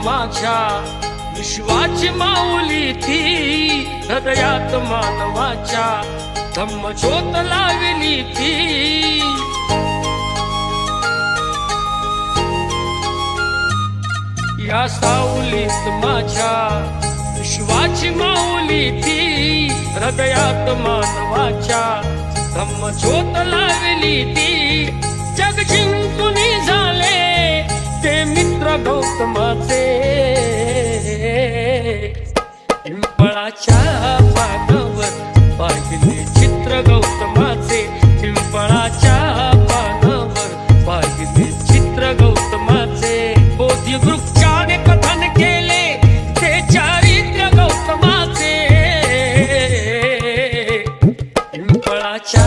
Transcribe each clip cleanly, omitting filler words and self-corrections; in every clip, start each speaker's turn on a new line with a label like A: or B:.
A: माझ्या विश्वाची माऊली ती हृदयात मानवाच्या धम्मज्योत लावली ती या सावलीत माझ्या विश्वाची माऊली ती हृदयात मानवाच्या धम्मज्योत लावली ती जग जिंकून झाले ते मित्र गौतमाचे पिंपळाच्या पानावर पाहिले चित्र गौतमाचे पिंपळाच्या पानावर पाहिले चित्र गौतमाचे बोधी वृक्षाने कथन केले ते चारित्र्य गौतमाचे पिंपळाच्या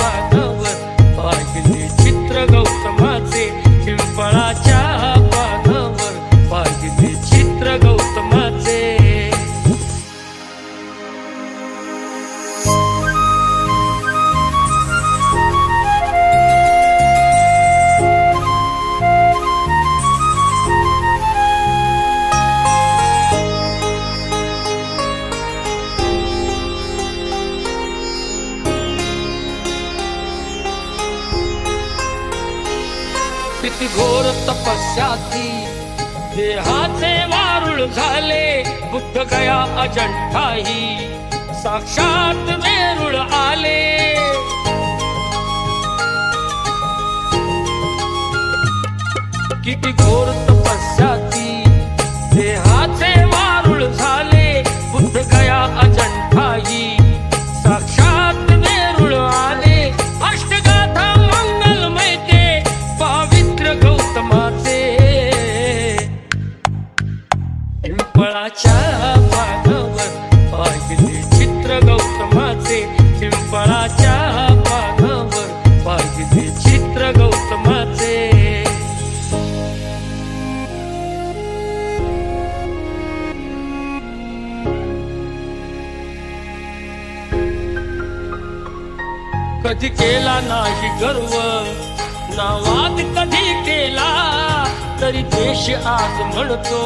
A: पानावर पाहिले चित्र गौतमाचे पिंपळाच्या पानावर पाहिले चित्र गौतमाचे किती घोर तपस्या ती देहाचे वारुळ झाले बुद्ध गया अजंठाही साक्षात वेरूळ आले किती घोर तपस्या ती देहाचे वारुळ झाले बुद्ध गया अजंठाही साक्षात वेरूळ आले अष्टगाथा मंगलमय ते पवित्र गौतमाचे पिंपळाच्या पानावर पाहिले चित्र गौतमाचे पिंपळाच्या पानावर पाहिले चित्र गौतमाचे कधी केला नाही गर्व ना वाद कधी केला तरी देश आज म्हणतो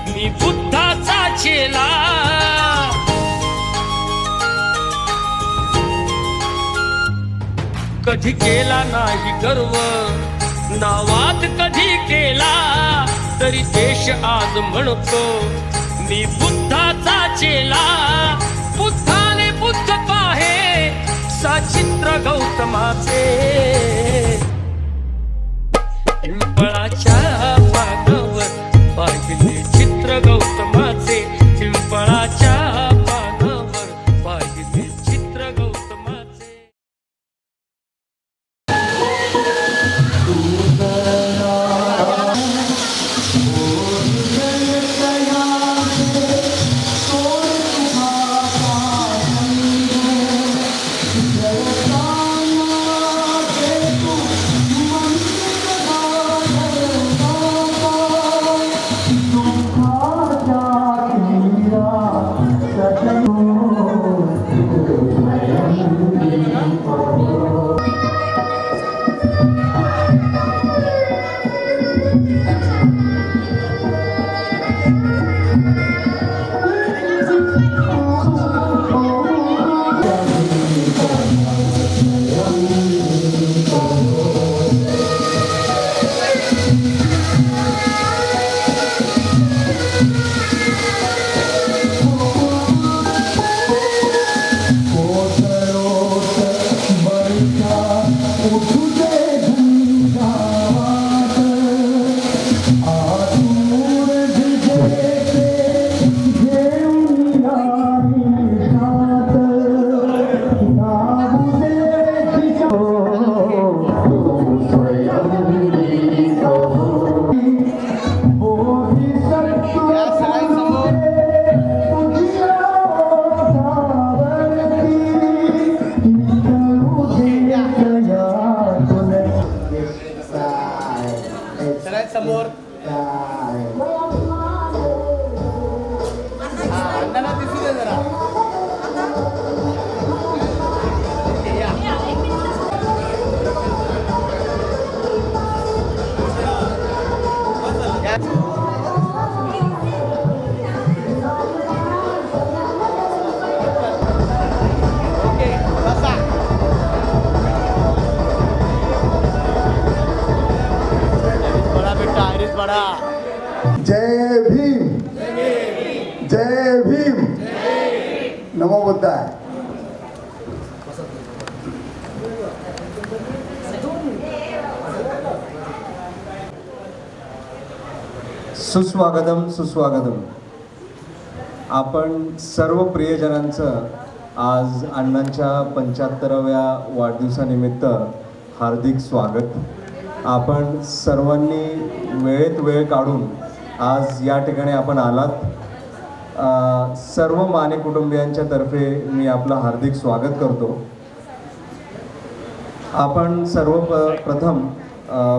A: मी बुद्धाचा चेला कधी केला नाही गर्व ना वाद कधी केला तरी देश आज म्हणतो मी बुद्धाचा चेला बुद्धाने बुद्ध पाहे सचित्र गौतमाचे पिंपळाच्या पानावर पाहिले चित्र गौतमाचे पिंपळाच्या पानावर पाहिले चित्र गौतमाचे
B: नमो बुद्धाय. सुस्वागतम सुस्वागतम. आपण सर्व प्रियजनांचं आज अण्णांच्या 75व्या वाढदिवसानिमित्त हार्दिक स्वागत. आपण सर्वांनी वेळेत वेळ काढून आज या ठिकाणी आपण आलात. सर्व माने कुटुंबियांच्या तर्फे मी आपलं हार्दिक स्वागत करतो. आपण प्रथम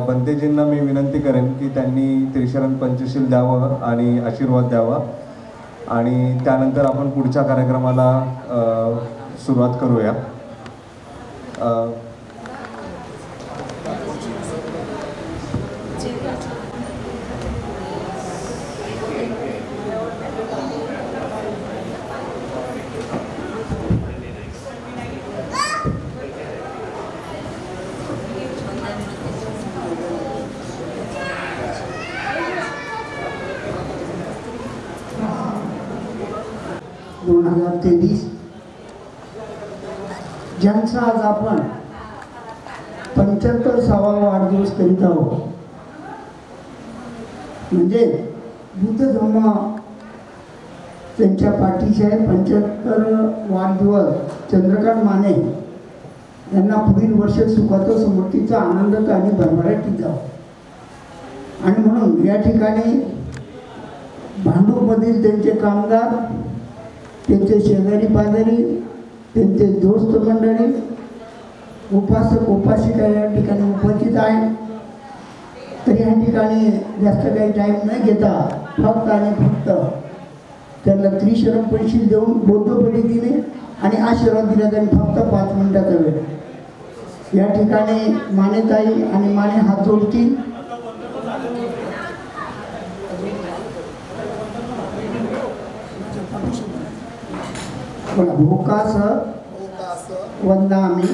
B: बंतेजींना मी विनंती करेन की त्यांनी त्रिशरण पंचशील द्यावं आणि आशीर्वाद द्यावा आणि त्यानंतर आपण पुढच्या कार्यक्रमाला सुरुवात करूया.
C: ज्यांचा आज आपण 75वा वाढदिवस करीत आहोत. म्हणजे बुद्ध धर्म त्यांच्या पाठीचे आहे. 75 वाढदिवस चंद्रकांत माने यांना पुढील वर्ष सुखाचा समृद्धीचा आनंदाचा आणि भरभराटीत जावं. आणि म्हणून या ठिकाणी भांडूपमधील त्यांचे कामगार, त्यांचे शेजारी पाजारी, त्यांचे दोस्त मंडळी, उपासक उपासिका या ठिकाणी उपस्थित आहे. तर या ठिकाणी जास्त काही टाईम न घेता फक्त आणि फक्त त्यांना त्रिशरण पैसे देऊन बौद्ध पद्धतीने आणि आशीर्वाद दिला त्यांनी फक्त 5 मिनिटाचा वेळ. या ठिकाणी मानेताई आणि माने हात जोडतील. भोकास वंदामी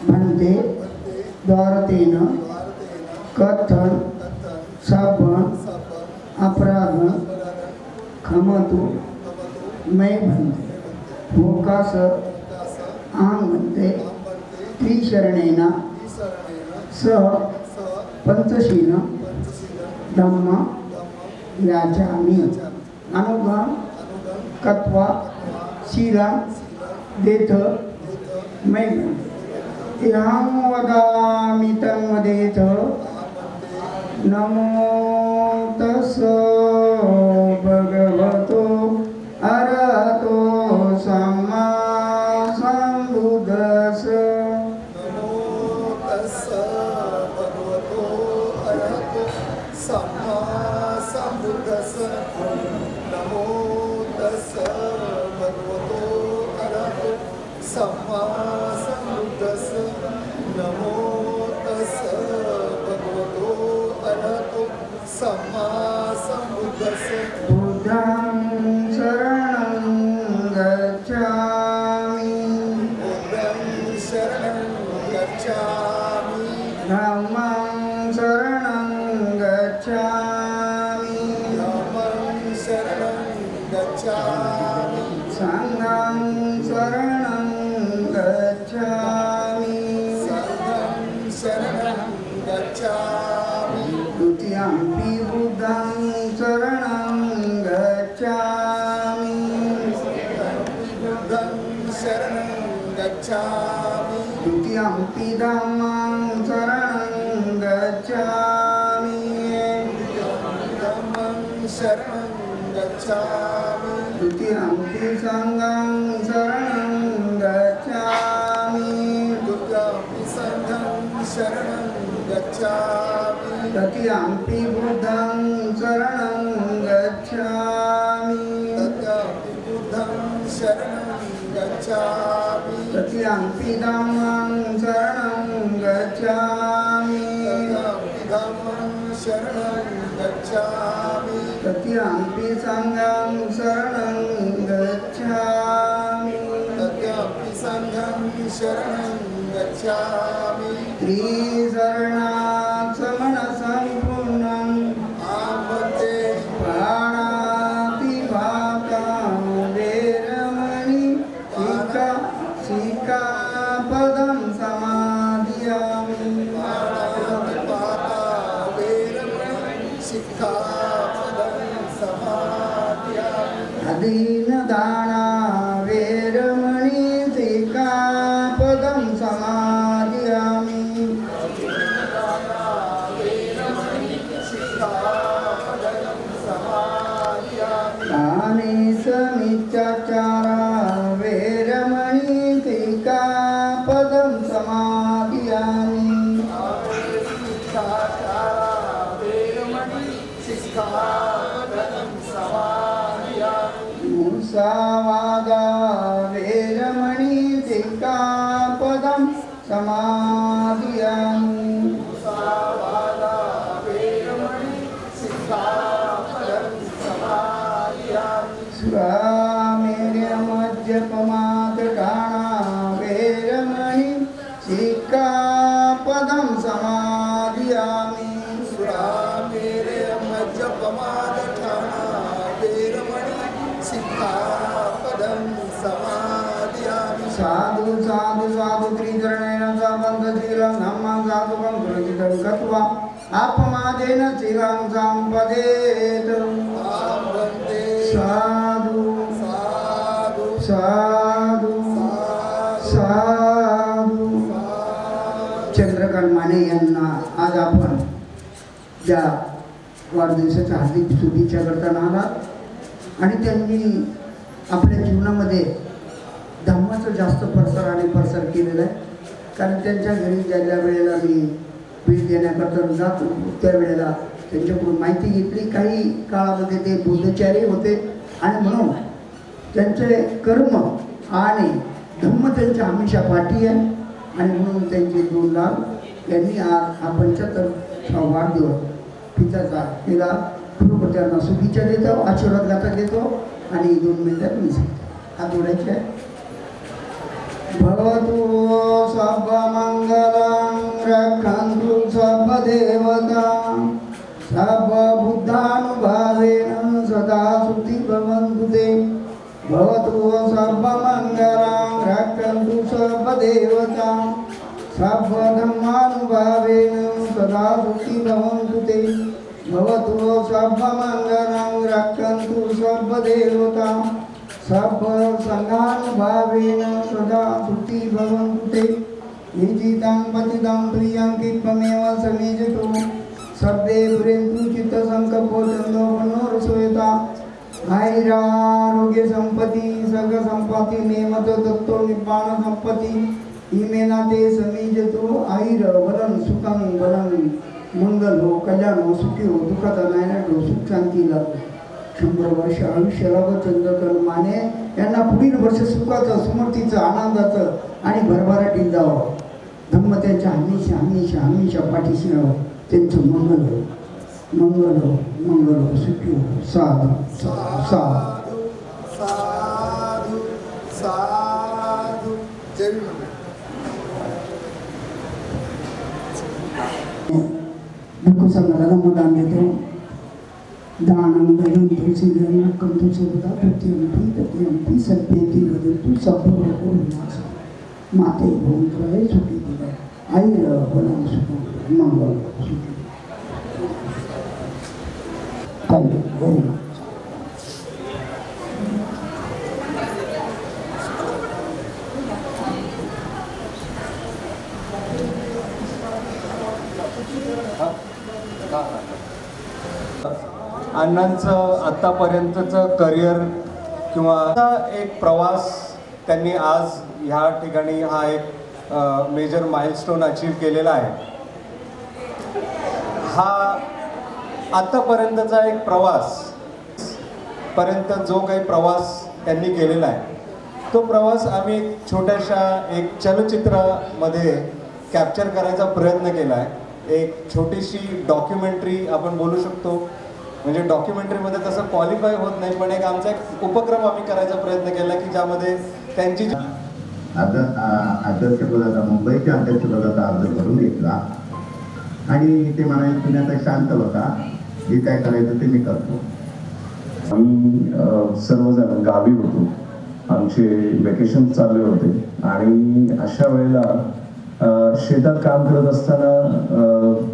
C: भन्ते द्वारतेन कथन साबण अपराध खमतु मै भन्ते. भोकास आंग भन्ते त्रिशरणेन सह पंचशील धम्म याचामि. अनुगम कत्वा शीला देथ मै. इहं वदामि तन्वदेथ. नमो तस्स भगवतो अरहतो सम्मा सम्बुद्धस्स.
B: नमो तस्स भगवतो अरहतो सम्मा सम्बुद्धस्स. नमो तस्स भगवतो अरहतो सम्मा सम्बुद्धस्स. नमो तस्स भगवतो अरहतो सम्मा सम्बुद्धस्स.
C: बुद्धं शरणं गच्छामि.
B: बुद्धं शरणं गच्छामि.
C: धम्मं शरणं गच्छामि.
B: धम्मं शरणं गच्छामि.
C: संघं शरणं गच्छामि.
B: संघं शरणं गच्छामि.
C: द्वितीयंपि बुद्धं शरणं गच्छामि.
B: बुद्धं शरणं गच्छामि.
C: द्वितीयंपि धम्मं शरणं गच्छामि.
B: धम्मं शरणं गच्छामि.
C: द्वितीयंपि संघं शरणं गच्छामि.
B: द्वितीयंपि संघं शरणं गच्छामि.
C: तृतीयंपि बुद्धं शरणं गच्छामि.
B: तृतीयंपि बुद्धं शरणं गच्छामि.
C: तृतीयंपि धम्मं शरणं गच्छामि.
B: तृतीयंपि धम्मं शरणं गच्छामि.
C: तृतीयंपि संघं शरणं गच्छामि.
B: तृतीयंपि संघं शरणं गच्छामि.
C: त्रिशरणात् समनसम्पूर्णम्
B: आमते
C: प्राणातिपातं वेरमणि मिथ्याचारा वेरमणि सिक्खापदं समादियामि मुसावादा वेरमणि सिक्खापदं समादियामि सुरामेर्यमद्यपमादठाना वेरमणि सिक्खापदं समादियामि
D: सुरामेर्यमद्यपमादठाना वेरमणि सिक्खापदं समादियामि
C: साधु साधु साधु त्रिचरणेन सबन्धशीलं धम्मं साधुकं सुरक्षितं कृत्वा आपमादेन शिलं सम्पदेत्
D: वन्दे
C: साधु
D: साधु
C: साधु साधु चंद्रकांत माने यांना आज आपण ज्या वाढदिवसाच्या हार्दिक शुभेच्छा करताना आला आणि त्यांनी आपल्या जीवनामध्ये धम्माचं जास्त प्रसार केलेला आहे. कारण त्यांच्या घरी ज्या वेळेला मी भेट देण्याकरता जातो त्यावेळेला त्यांच्याकडून माहिती घेतली. काही काळामध्ये ते बुद्धचारी होते आणि म्हणून त्यांचे कर्म आणि धम्म त्यांच्या हमेशा पाठी आहे आणि म्हणून त्यांचे 2 लाख यांनी आज हा 75 वाढदिवस पित्याचा केला. खरोखर त्यांना शुभेच्छा देतो, आशीर्वाद गाथा देतो आणि 2 मिनिटात मी सांगतो. हात जोडायचे आहे. भवतु सर्वमङ्गलं रक्षन्तु सर्वदेवतां सर्वबुद्धानुभावेन सदा सुखी भवन्तु ते. भवतु सर्वमङ्गलं रक्षन्तु सर्वदेवतां सर्वधर्मानुभावेन सदा सुखी भवन्तु ते. भवतु सर्वमङ्गलं रक्षन्तु सर्वदेवतां सर्वसंघानुभावेन सदा सुखी भवन्तु ते. निजितं पतितं प्रियं कित्वमेव समीजतु सर्वे पुरेन्तु चित्तसङ्कल्पो चन्द्रोपन्नोरसोयता. आयुरारोग्य संपत्ती सर्गसंपत्ती नेमतो दत्तो निब्बाण संपत्ती इमेना ते समीजतो. आयुर वरं सुखं वरं मंगल हो, कल्याण हो, सुखी हो, दुःखाचा नायनाट हो, सुख शांती लाभो. 100 वर्ष आयुष्य लाभ चंद्रकांत माने यांना पुढील वर्ष सुखाचं, समृद्धीचं, आनंदाचं आणि भरभराटीत जावं. धम्म त्यांच्या हमेशा हमेशा हमेशा पाठीशी राहावं. त्यांचं मंगल हो, मंगल हो, मंगल हो, सुखी हो. साधू साधू साधू
D: साधु साधु जय
C: भिक्खू संघाला धम्मदान देतो. दानं दयन्तु शीघ्रं कंतु सर्वदा तृतीयंपि सभ्येति वदन्तु सब्बरोगो विनाशः. माते भवन्तराय सुखी भव. आयुर बलं सुखं मंगल सुखी. Thank you very much.
B: अण्णांचं आत्तापर्यंतचं करिअर किंवा एक प्रवास त्यांनी आज ह्या ठिकाणी हा एक मेजर माइलस्टोन अचीव केलेला आहे. हा आत्तापर्यंतचा एक प्रवास पर्यंत जो काही प्रवास त्यांनी केलेला आहे तो प्रवास आम्ही एक छोट्याशा एक चलचित्रामध्ये कॅप्चर करायचा प्रयत्न केला आहे. एक छोटीशी डॉक्युमेंटरी आपण बोलू शकतो. म्हणजे डॉक्युमेंटरीमध्ये तसं क्वालिफाय होत नाही, पण एक आमचा एक उपक्रम आम्ही करायचा प्रयत्न केला की ज्यामध्ये त्यांची
E: अध्यक्षपदाचा मुंबईच्या अध्यक्षपदाचा अर्ज भरून घेतला आणि ते म्हणाले तुम्ही आता शांत बसा, जे काय करायचं ते मी करतो.
F: आम्ही सर्वजण गावी होतो, आमचे वेकेशन चालले होते आणि अशा वेळेला शेतात काम करत असताना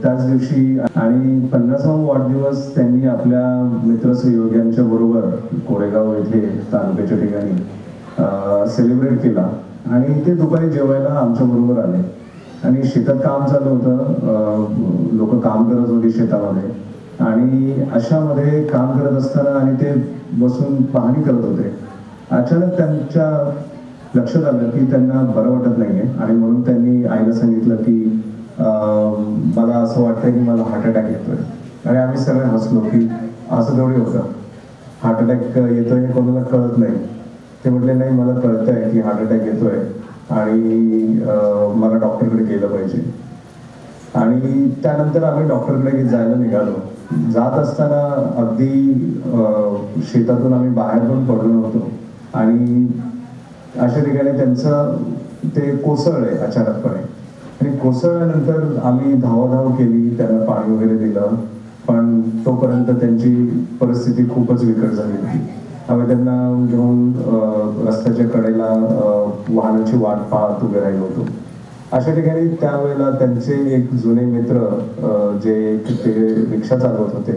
F: त्याच दिवशी आणि 50वा वाढदिवस त्यांनी आपल्या मित्रसहयोग्यांच्या बरोबर कोरेगाव येथे तालुक्याच्या ठिकाणी सेलिब्रेट केला आणि ते दुपारी जेवायला आमच्या बरोबर आले आणि शेतात काम चालू होतं, लोक काम करत होते शेतामध्ये आणि अशामध्ये काम करत असताना आणि ते बसून पाहणी करत होते अचानक त्यांच्या लक्षात आलं की त्यांना बरं वाटत नाहीये आणि म्हणून त्यांनी आईला सांगितलं की मला असं वाटतंय की मला हार्ट अटॅक येतोय. आणि आम्ही सगळे हसलो की असं थोडी होतं, हार्ट अटॅक येतोय हे कोणाला कळत नाही. ते म्हटले नाही मला कळतंय की हार्ट अटॅक येतोय आणि मला डॉक्टरकडे गेलं पाहिजे. आणि त्यानंतर आम्ही डॉक्टरकडे जायला निघालो. जात असताना अगदी शेतातून आम्ही बाहेर पण पडलो नव्हतो आणि अशा ठिकाणी त्यांचं ते कोसळले अचानकपणे. आणि कोसळल्यानंतर आम्ही धावाधाव केली, त्यांना पाणी वगैरे दिलं, पण तोपर्यंत त्यांची परिस्थिती खूपच बिकट झाली होती. आम्ही त्यांना घेऊन रस्त्याच्या कडेला वाहनाची वाट पाहत उभे राहिलो होतो. अशा ठिकाणी त्यावेळेला त्यांचे एक जुने मित्र जे ते रिक्षा चालवत होते,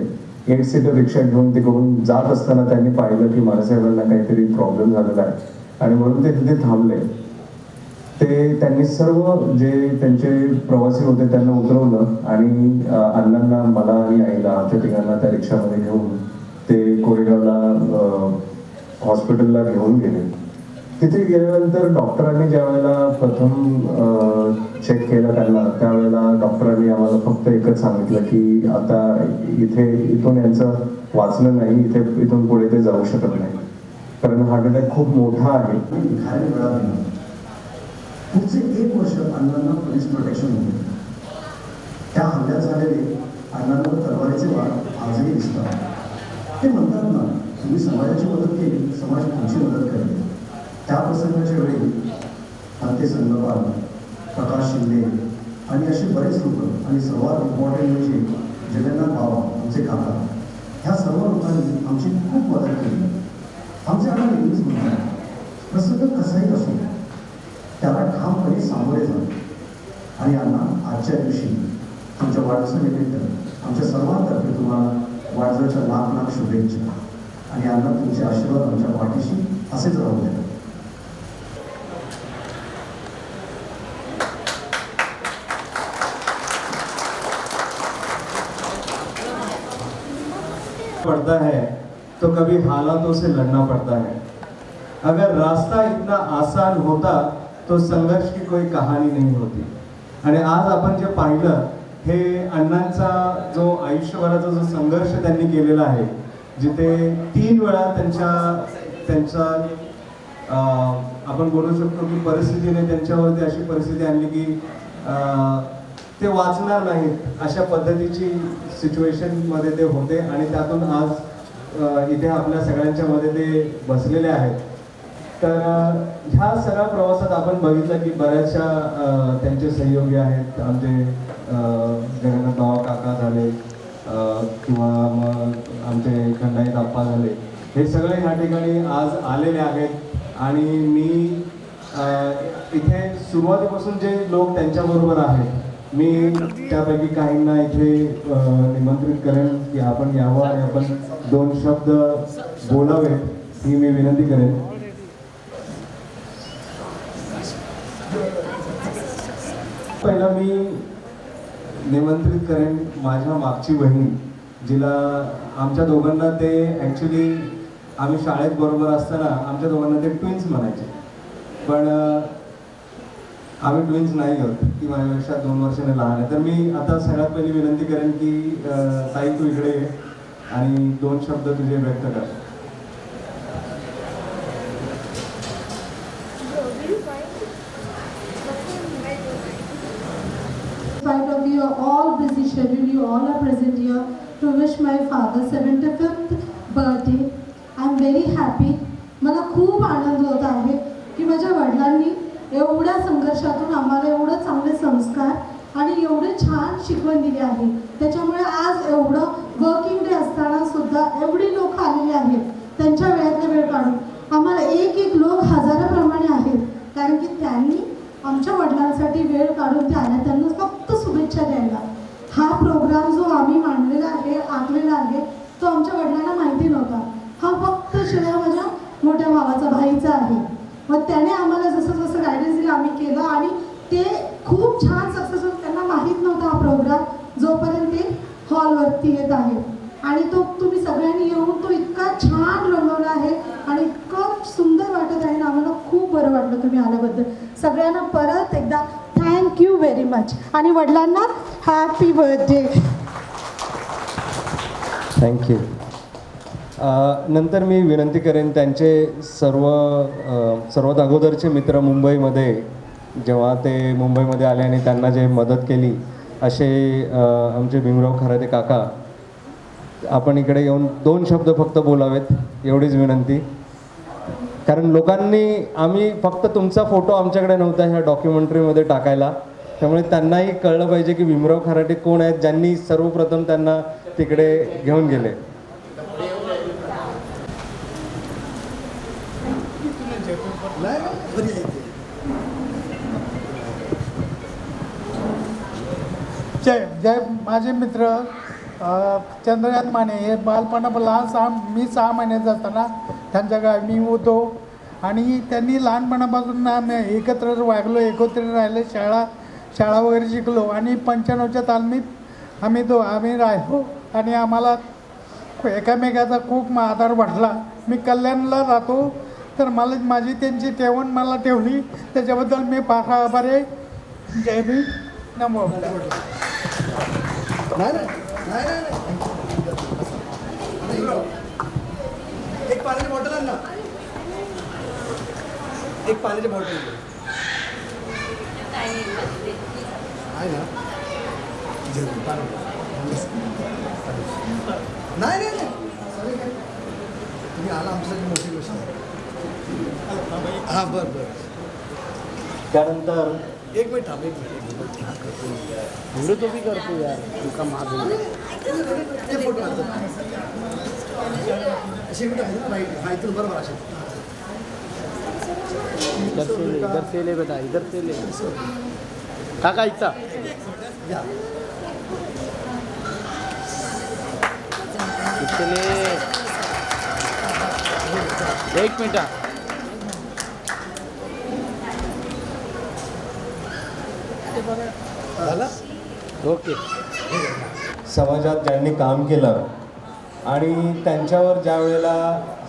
F: 8 सीटर रिक्षा घेऊन तिकडून जात असताना त्यांनी पाहिलं की मानेसाहेबांना काहीतरी प्रॉब्लेम झालेला आहे आणि म्हणून ते तिथे थांबले. त्यांनी सर्व जे त्यांचे प्रवासी होते त्यांना उतरवलं आणि अण्णांना, मला आणि आईला, आमच्या तिघांना त्या रिक्षामध्ये घेऊन ते कोरेगावला हॉस्पिटलला घेऊन गेले. तिथे गेल्यानंतर डॉक्टरांनी ज्या वेळेला प्रथम चेक केलं त्यांना, त्यावेळेला डॉक्टरांनी आम्हाला फक्त एकच सांगितलं की आता इथून यांचं वाचलं नाही, इथून पुढे ते जाऊ शकत नाही, कारण हार्ट अटॅक खूप मोठा आहे.
E: पुढचे 1 वर्ष अण्णांना पोलीस प्रोटेक्शन होते. त्या हल्ल्यात झालेले अण्णांवर तलवारीचे वार आजही दिसतात. ते म्हणतात ना, तुम्ही समाजाची मदत केली, समाज तुमची मदत करेल. त्या प्रसंगाच्या वेळी हत्ते संगपाल, प्रकाश शिंदे आणि असे बरेच लोक, आणि सर्वात इम्पॉर्टंट म्हणजे जगन्नाथ बाबा आमचे काका, ह्या सर्व लोकांनी आमची खूप मदत केली. आमचे अण्णा नेहमीच म्हणतात, प्रसंग कसाही असो त्याला ठामपणे सामोरे जा. आणि अण्णा, आजच्या दिवशी तुमच्या वाढदिवसानिमित्त आमच्या सर्वांतर्फे तुम्हाला वाढदिवसाच्या लाख लाख शुभेच्छा. आणि अण्णा, तुमचे आशीर्वाद आमच्या पाठीशी असेच राहू द्या.
B: पड़ता है तो कभी हालातों से लड़ना पड़ता है. अगर रास्ता इतना आसान होता तो संघर्ष की कोई कहानी नहीं होती. आणि आज आपण जे पाहिलं हे अण्णांचा जो आयुष्यभराचा जो संघर्ष त्यांनी केलेला आहे, जिथे 3 वेळा त्यांचा आपण बोलू शकतो की परिस्थितीने त्यांच्यावरती अशी परिस्थिती आणली की ते वाचणार नाहीत, अशा पद्धतीची सिच्युएशनमध्ये ते होते आणि त्यातून आज इथे आपल्या सगळ्यांच्या मध्ये ते बसलेले आहेत. तर ह्या सगळ्या प्रवासात आपण बघितलं की बऱ्याचशा त्यांचे सहयोगी आहेत. आमचे जगन्नाथ बाबा काका झाले किंवा मग आमचे खंडाईत आप्पा झाले, हे सगळे ह्या ठिकाणी आज आलेले आहेत. आणि मी इथे सुरुवातीपासून जे लोक त्यांच्याबरोबर आहेत, मी त्यापैकी काहींना इथे निमंत्रित करेन की आपण यावं आणि आपण 2 शब्द बोलावे ही मी विनंती करेन. पहिला मी निमंत्रित करेन माझ्या मागची बहीण, जिला आमच्या दोघांना ते ॲक्च्युली आम्ही शाळेत बरोबर असताना आमच्या दोघांना ते ट्विन्स म्हणायचे, पण आम्ही ट्विन्स नाही आहोत. ती माझ्यापेक्षा 2 वर्षाने लहान आहे. तर मी आता सगळ्यात पहिली विनंती करेन की ताई तू इकडे ये आणि 2 शब्द तुझे व्यक्त कर.
G: Despite of your all busy schedule, you all are present here to wish my father's 75th birthday. I am very happy. मला खूप आनंद होत आहे की माझ्या वडिलांनी एवढ्या संघर्षातून आम्हाला एवढे चांगले संस्कार आणि एवढे छान शिकवण दिली आहे. त्याच्यामुळे आज एवढं वर्किंग डे असताना सुद्धा एवढी लोक आलेली आहेत, त्यांच्या वेळातला वेळ काढून. आम्हाला एक लोक हजाराप्रमाणे आहेत, कारण की त्यांनी आमच्या वडिलांसाठी वेळ काढून ते आल्या. त्यांना फक्त शुभेच्छा द्यायला. हा प्रोग्राम जो आम्ही मांडलेला आहे, आखलेला आहे, तो आमच्या वडिलांना माहिती नव्हता. हा फक्त श्रेय माझ्या मोठ्या भावाचा, भाईचा आहे. मग त्याने आम्हाला जसं जसं गायडन्स दिलं आम्ही केलं आणि ते खूप छान सक्सेसफुल. त्यांना माहीत नव्हता हा प्रोग्राम जोपर्यंत ते हॉलवरती येत आहे. आणि तो तुम्ही सगळ्यांनी येऊन तो इतका छान रंगवला आहे आणि इतकं सुंदर वाटतं. खूप बरं वाटलं तुम्ही आल्याबद्दल. सगळ्यांना परत एकदा थँक्यू व्हेरी मच आणि वडिलांना हॅपी बर्थडे.
B: थँक्यू. नंतर मी विनंती करेन त्यांचे सर्वात अगोदरचे मित्र मुंबईमध्ये जेव्हा ते मुंबईमध्ये आले आणि त्यांना जे मदत केली असे आमचे भीमराव खराते काका, आपण इकडे येऊन 2 शब्द फक्त बोलावेत एवढीच विनंती. कारण लोकांनी आम्ही फक्त तुमचा फोटो आमच्याकडे नव्हता ह्या डॉक्युमेंटरीमध्ये टाकायला, त्यामुळे त्यांनाही कळलं पाहिजे की भीमराव खराटे कोण आहेत, ज्यांनी सर्वप्रथम त्यांना तिकडे घेऊन गेले.
H: जय माझे मित्र चंद्रकांत माने हे बालपणापासून मी 6 महिन्याचा असताना त्यांच्या गावी मी होतो आणि त्यांनी लहानपणापासून आम्ही एकत्र वागलो, एकत्र राहिले, शाळा वगैरे शिकलो आणि 95च्या तालमीत आम्ही राहिलो आणि आम्हाला एकामेकाचा खूप आधार वाटला. मी कल्याणला राहतो, तर माझी त्यांची ठेवण मला ठेवली, त्याच्याबद्दल मी फार आभारी आहे. जय भीम, नमो.
D: एक पाण्याची बॉटल आण ना, एक पाण्याची बॉटल आहे ना. नाही नाही नाही, तुम्ही आला आमच्यासाठी मोठी गोष्ट आहे. हां बरं बरं.
B: त्यानंतर
D: एक मिनिट थांब, एक मिनिट एवढं तो मी करतो यार, तुका माझं ते फोटो काढतो असे कुठं आहे राईट. हा इथून बरोबर असे
I: इधर से ले बेटा, इधर से ले काका इतना
D: या.
I: इतने ले 1 मिनट.
D: झालं.
I: ओके.
B: समाजात ज्यांनी काम केलं आणि त्यांच्यावर ज्या वेळेला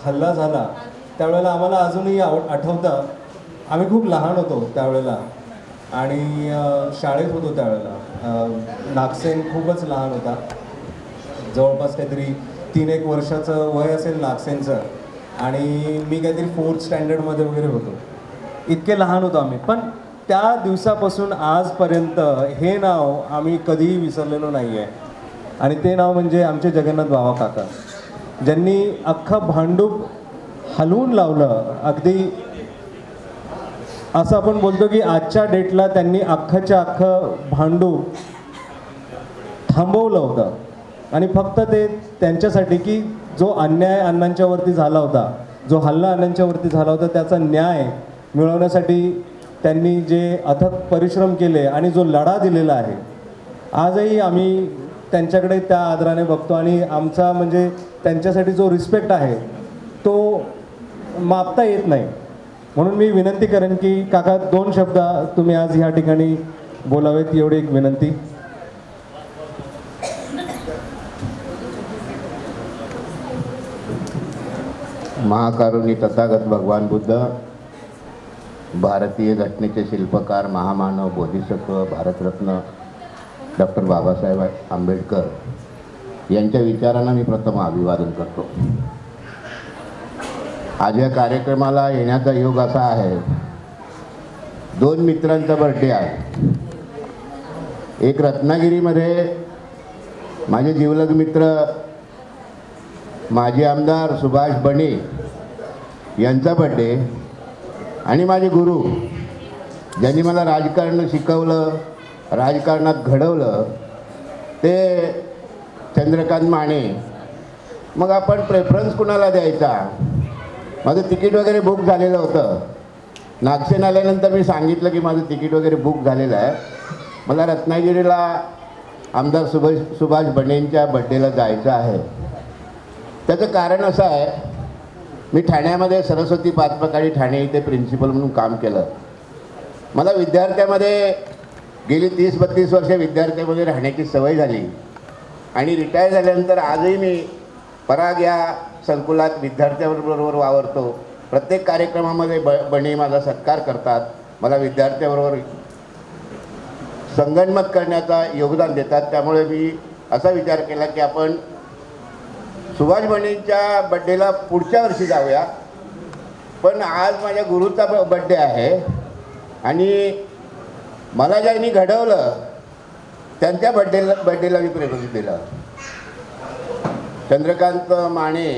B: हल्ला झाला त्यावेळेला आम्हाला अजूनही आठवतं, आम्ही खूप लहान होतो त्यावेळेला आणि शाळेत होतो त्यावेळेला. नागसेन खूपच लहान होता, जवळपास काहीतरी 3-1 वर्षाचं वय असेल नागसेनचं, आणि मी काहीतरी 4th स्टँडर्डमध्ये वगैरे होतो. इतके लहान होतो आम्ही. पण त्या दिवसापासून आजपर्यंत हे नाव आम्ही कधीही विसरलेलो नाही आहे आणि ते नाव म्हणजे आमचे जगन्नाथ बाबा काका, ज्यांनी अख्खं भांडूप हलवून लावलं. अगदी असं आपण बोलतो की आजच्या डेटला त्यांनी अख्खच्या अख्खं भांडूप थांबवलं होतं आणि फक्त ते त्यांच्यासाठी की जो अन्याय अण्णांच्यावरती झाला होता, जो हल्ला अण्णांच्यावरती झाला होता, त्याचा न्याय मिळवण्यासाठी त्यांनी जे अथक परिश्रम केले आणि जो लढा दिलेला आहे, आजही आम्ही त्यांच्याकडे त्या आदराने बघतो आणि आमचा म्हणजे त्यांच्यासाठी जो रिस्पेक्ट आहे तो मापता येत नाही. म्हणून मी विनंती करेन की काका 2 शब्द तुम्ही आज ह्या ठिकाणी बोलावेत, एवढी एक विनंती.
J: महाकारुणी तथागत भगवान बुद्ध, भारतीय घटनेचे शिल्पकार, महामानव, बोधिसत्व, भारतरत्न डॉक्टर बाबासाहेब आंबेडकर यांच्या विचारांना मी प्रथम अभिवादन करतो. आज या कार्यक्रमाला येण्याचा योग असा आहे, 2 मित्रांचा बर्थडे आहे. एक रत्नागिरीमध्ये माझे जिवलग मित्र माजी आमदार सुभाष बणे यांचा बर्थडे आणि माझे गुरु ज्यांनी मला राजकारण शिकवलं, राजकारणात घडवलं, ते चंद्रकांत माने. मग आपण प्रेफरन्स कुणाला द्यायचा? माझं तिकीट वगैरे बुक झालेलं होतं. नागसेन आल्यानंतर मी सांगितलं की माझं तिकीट वगैरे बुक झालेलं आहे, मला रत्नागिरीला आमदार सुभाष बणेंच्या बड्डेला जायचं आहे. त्याचं कारण असं आहे, मी ठाण्यामध्ये सरस्वती पाचपकाळी ठाणे इथे प्रिन्सिपल म्हणून काम केलं. मला विद्यार्थ्यामध्ये गेली 30-32 वर्षे विद्यार्थ्यामध्ये राहण्याची सवय झाली आणि रिटायर झाल्यानंतर आजही मी पराग या संकुलात विद्यार्थ्यांबरोबर वावरतो प्रत्येक कार्यक्रमामध्ये बने माझा सत्कार करतात, मला विद्यार्थ्याबरोबर संगनमत करण्याचा योगदान देतात. त्यामुळे मी असा विचार केला की आपण सुभाष बनेंच्या बड्डेला पुढच्या वर्षी जाऊया. पण आज माझ्या गुरुचा बड्डे आहे आणि मला ज्यांनी घडवलं त्यांच्या बड्डेला मी प्रेझेंट दिलं. चंद्रकांत माने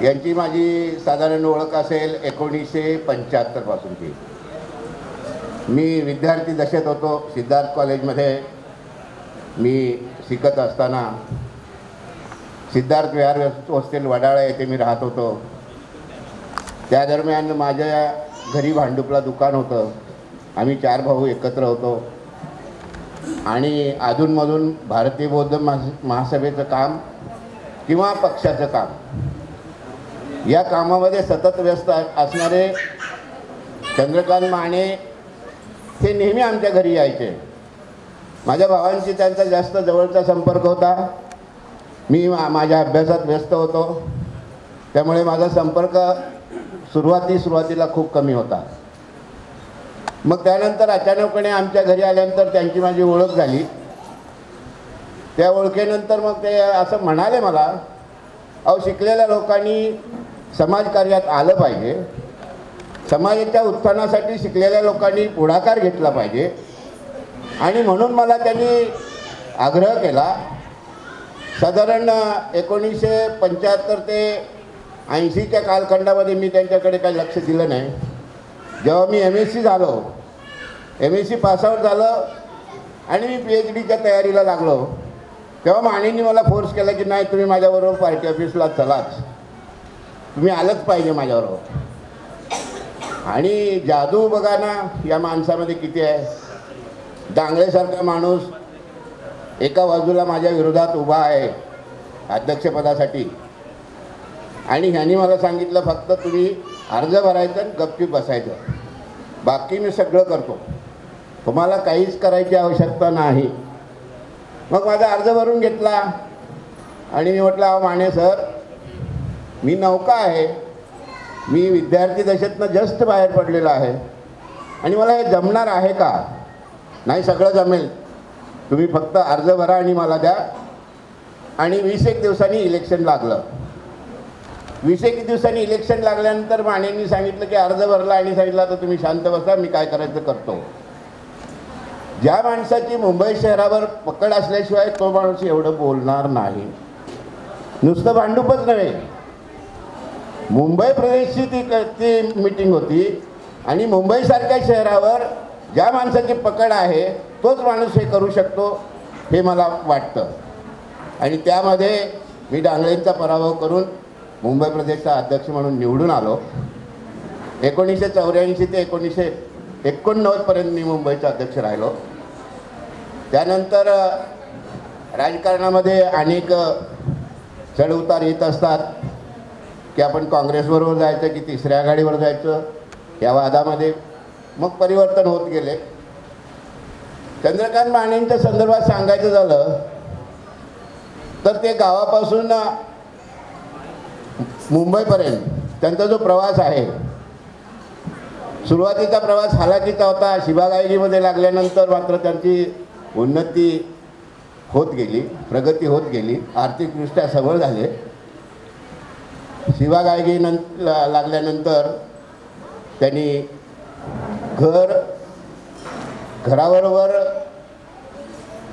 J: यांची माझी साधारण ओळख असेल 1975 पासूनची. मी विद्यार्थी दशेत होतो. सिद्धार्थ कॉलेजमध्ये मी शिकत असताना सिद्धार्थ विहार हॉस्टेल वडाळा येथे मी राहत होतो. त्या दरम्यान माझ्या घरी भांडुपला दुकान होतं. आम्ही 4 भाऊ एकत्र होतो आणि अधूनमधून भारतीय बौद्ध महासभेचं काम किंवा पक्षाचं काम या कामामध्ये सतत व्यस्त असणारे चंद्रकांत माने हे नेहमी आमच्या घरी यायचे. माझ्या भावांशी त्यांचा जास्त जवळचा संपर्क होता. मी माझ्या अभ्यासात व्यस्त होतो, त्यामुळे माझा संपर्क सुरुवातीला खूप कमी होता. मग त्यानंतर अचानकपणे आमच्या घरी आल्यानंतर त्यांची माझी ओळख झाली. त्या ओळखीनंतर मग ते असं म्हणाले मला, अहो शिकलेल्या लोकांनी समाजकार्यात आलं पाहिजे, समाजाच्या उत्थानासाठी शिकलेल्या लोकांनी पुढाकार घेतला पाहिजे. आणि म्हणून मला त्यांनी आग्रह केला. साधारण 1975 ते 80च्या कालखंडामध्ये मी त्यांच्याकडे काही लक्ष दिलं नाही. जेव्हा मी MSc झालो, MSc पासआउट झालं आणि मी PhDच्या तयारीला लागलो, तेव्हा मानेंनी मला फोर्स केला की नाही तुम्ही माझ्याबरोबर पार्टी ऑफिसला चलाच, तुम्ही आलंच पाहिजे माझ्याबरोबर. आणि जादू बघा ना या माणसामध्ये किती आहे. डांगळेसारखा माणूस एका बाजूला माझ्या विरोधात उभा आहे अध्यक्षपदासाठी आणि ह्यांनी मला सांगितलं फक्त तुम्ही अर्ज भरायचं आणि गपचूप बसायचं, बाकी मी सगळं करतो, तुम्हाला काहीच करायची आवश्यकता नाही. मग माझा अर्ज भरून घेतला आणि मी म्हटलं अहो माने सर, मी नौका आहे, मी विद्यार्थी दशेतनं जस्ट बाहेर पडलेला आहे आणि मला हे जमणार आहे का? नाही सगळं जमेल, तुम्ही फक्त अर्ज भरा आणि मला द्या. आणि 20 दिवसांनी इलेक्शन लागलं. 20 दिवसांनी इलेक्शन लागल्यानंतर मानेंनी सांगितलं की अर्ज भरला आणि सांगितलं आता तुम्ही शांत बसा, मी काय करायचं करतो. ज्या माणसाची मुंबई शहरावर पकड असल्याशिवाय तो माणूस एवढं बोलणार नाही. नुसतं भांडूपच नव्हे, मुंबई प्रदेशची ती मीटिंग होती आणि मुंबईसारख्या शहरावर ज्या माणसाची पकड आहे तोच माणूस हे करू शकतो हे मला वाटतं. आणि त्यामध्ये मी डांगळेंचा पराभव करून मुंबई प्रदेशचा अध्यक्ष म्हणून निवडून आलो. 1984 ते 1989पर्यंत मी मुंबईचा अध्यक्ष राहिलो. त्यानंतर राजकारणामध्ये अनेक चढउतार येत असतात की आपण काँग्रेसबरोबर जायचं की तिसऱ्या आघाडीवर जायचं, या वादामध्ये मग परिवर्तन होत गेले. चंद्रकांत मानेंच्या संदर्भात सांगायचं झालं तर ते गावापासून मुंबईपर्यंत त्यांचा जो प्रवास आहे, सुरुवातीचा प्रवास हालाकीचा होता. शिवागायगीमध्ये लागल्यानंतर मात्र त्यांची उन्नती होत गेली, प्रगती होत गेली, आर्थिकदृष्ट्या सबळ झाले. शिवागायगी लागल्यानंतर त्यांनी घराबरोबर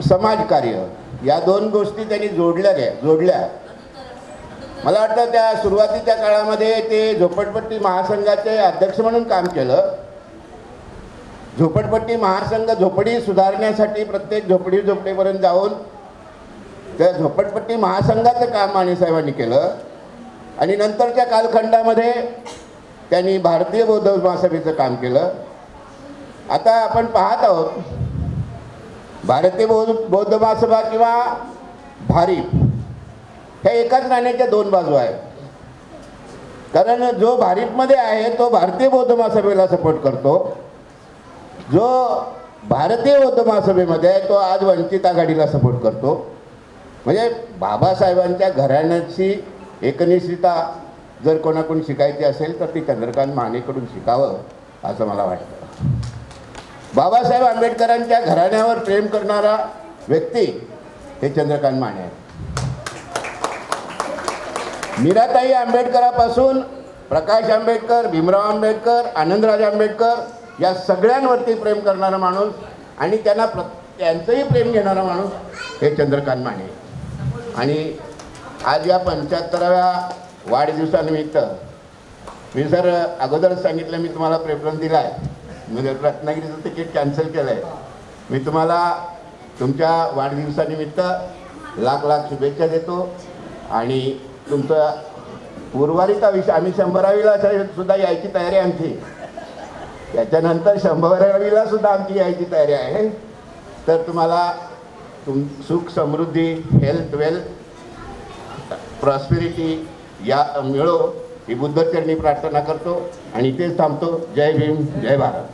J: समाजकार्य या 2 गोष्टी त्यांनी जोडल्या. मला वाटतं त्या सुरुवातीच्या काळामध्ये ते झोपडपट्टी महासंघाचे अध्यक्ष म्हणून काम केलं. झोपडपट्टी महासंघ झोपडी सुधारण्यासाठी प्रत्येक झोपडीपर्यंत जाऊन त्या झोपडपट्टी महासंघाचं काम मानेसाहेबांनी केलं. आणि नंतरच्या कालखंडामध्ये त्यांनी भारतीय बौद्ध महासभेचं काम केलं. आता आपण पाहत आहोत भारतीय बौद्ध महासभा किंवा भारीप ह्या एकाच नाण्याच्या 2 बाजू आहेत. कारण जो भारीपमध्ये आहे तो भारतीय बौद्ध महासभेला सपोर्ट करतो, जो भारतीय बौद्ध महासभेमध्ये आहे तो आज वंचित आघाडीला सपोर्ट करतो. म्हणजे बाबासाहेबांच्या घराण्याची एकनिष्ठता जर कोणाकडून शिकायची असेल तर ती चंद्रकांत मानेकडून शिकावं असं मला वाटतं. बाबासाहेब आंबेडकरांच्या घराण्यावर प्रेम करणारा व्यक्ती हे चंद्रकांत माने आहे. मीराताई आंबेडकरापासून प्रकाश आंबेडकर, भीमराव आंबेडकर, आनंदराज आंबेडकर या सगळ्यांवरती प्रेम करणारा माणूस आणि त्यांचंही प्रेम घेणारा माणूस हे चंद्रकांत माने. आणि आज या 75व्या वाढदिवसानिमित्त मी सर अगोदरच सांगितलं, मी तुम्हाला प्रेफरन्स दिला आहे, मी रत्नागिरीचं तिकीट कॅन्सल केलं आहे. मी तुम्हाला तुमच्या वाढदिवसानिमित्त लाख लाख शुभेच्छा देतो. आणि तुमचा उर्वरित आयुष्य, आम्ही 100वीला सुद्धा यायची तयारी आमची, त्याच्यानंतर 100वीला सुद्धा आमची यायची तयारी आहे. तर तुम्हाला सुख, समृद्धी, हेल्थ, वेल्थ, प्रॉस्पेरिटी या मिळो ही बुद्धचरणी प्रार्थना करतो आणि इथेच थांबतो. जय भीम, जय भारत.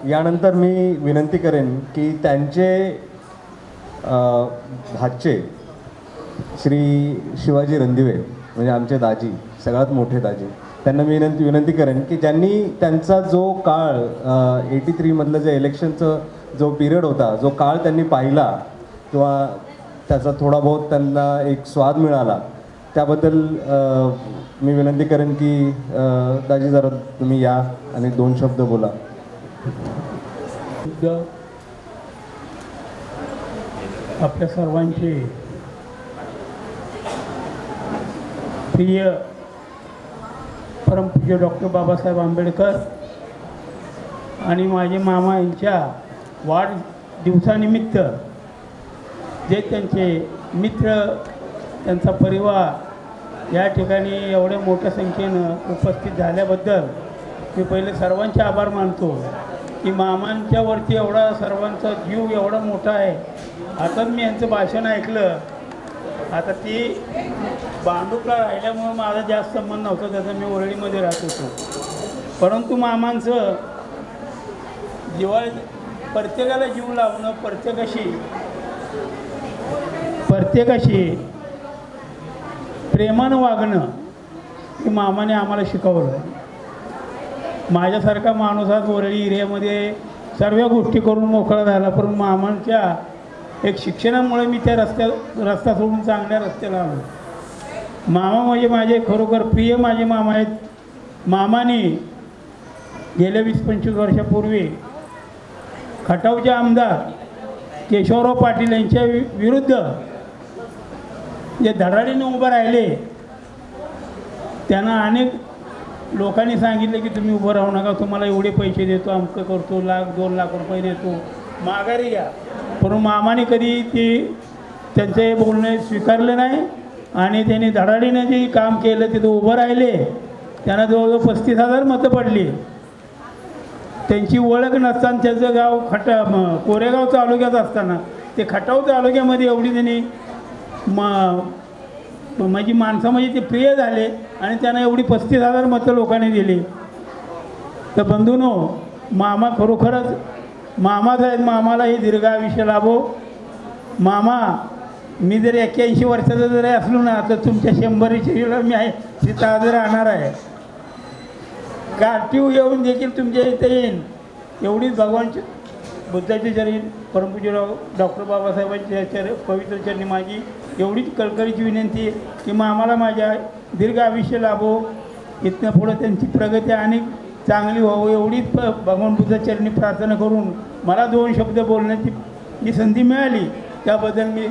B: यानंतर मी विनंती करेन की त्यांचे भाचे श्री शिवाजी रणदिवे म्हणजे आमचे दाजी, सगळ्यात मोठे दाजी, त्यांना मी विनंती करेन की ज्यांनी त्यांचा जो काळ 83मधलं जे इलेक्शनचं जो पिरियड होता, जो काळ त्यांनी पाहिला किंवा त्याचा थोडा बहुत त्यांना एक स्वाद मिळाला, त्याबद्दल मी विनंती करेन की दाजी जरा तुम्ही या आणि 2 शब्द बोला.
K: आपल्या सर्वांचे प्रिय परमपूज्य डॉक्टर बाबासाहेब आंबेडकर आणि माझे मामा यांच्या वाढदिवसानिमित्त जे त्यांचे मित्र, त्यांचा परिवार या ठिकाणी एवढ्या मोठ्या संख्येनं उपस्थित झाल्याबद्दल मी पहिले सर्वांचे आभार मानतो की मामांच्या वरती एवढा सर्वांचा जीव एवढा मोठा आहे. आता मी यांचं भाषण ऐकलं. आता ती भांडूपला राहिल्यामुळं माझा जास्त संबंध नव्हता त्याचा, मी वरळीमध्ये राहत होतो. परंतु मामांचं जिव्हाळ, प्रत्येकाला जीव लावणं, प्रत्येकाशी प्रेमानं वागणं हे मामाने आम्हाला शिकवलं. माझ्यासारखा माणूस आज वरळी एरियामध्ये सर्व गोष्टी करून मोकळा झाला, पण मामांच्या एक शिक्षणामुळे मी त्या रस्ता सोडून चांगल्या रस्त्याला आलो. मामा म्हणजे माझे खरोखर प्रिय माझे मामा आहेत. मामाने गेल्या 20-25 वर्षापूर्वी खटावचे आमदार केशवराव पाटील यांच्या विरुद्ध जे धडाडीने उभं राहिले, त्यांना अनेक लोकांनी सांगितले की तुम्ही उभं राहू नका, तुम्हाला एवढे पैसे देतो, अमकं करतो, 1-2 लाख रुपये देतो, माघारी घ्या. पण मामाने कधी त्यांचे बोलणे स्वीकारले नाही आणि त्यांनी धडाडीने जे काम केलं तिथं उभं राहिले. त्यांना जवळजवळ 35,000 मतं पडली. त्यांची ओळख नसताना त्याचं गाव कोरेगाव तालुक्यात असताना ते खटाव तालुक्यामध्ये एवढी त्यांनी माझी माणसं म्हणजे ते प्रिय झाले आणि त्यांना एवढी 35,000 मतं लोकांनी दिली. तर बंधूंनो, मामा खरोखरच मामाच आहेत. मामाला हे दीर्घ आयुष्य लाभो. मामा, मी जर 81 वर्षाचा जरी असलो ना तर तुमच्या 100च्या मी आहे तिथं आज राहणार आहे. कार्टिव येऊन देखील तुमच्या इथे येईन. एवढीच भगवान बुद्धाची चरणी, परमपूज्य डॉक्टर बाबासाहेबांच्या पवित्र चरणी माझी एवढीच कळकळीची विनंती आहे की मामाला माझ्या दीर्घ आयुष्य लाभो. इथनं पुढं त्यांची प्रगती आणि चांगली व्हावं एवढीच भगवान बुद्ध चरणी प्रार्थना करून मला 2 शब्द बोलण्याची जी संधी मिळाली त्याबद्दल मी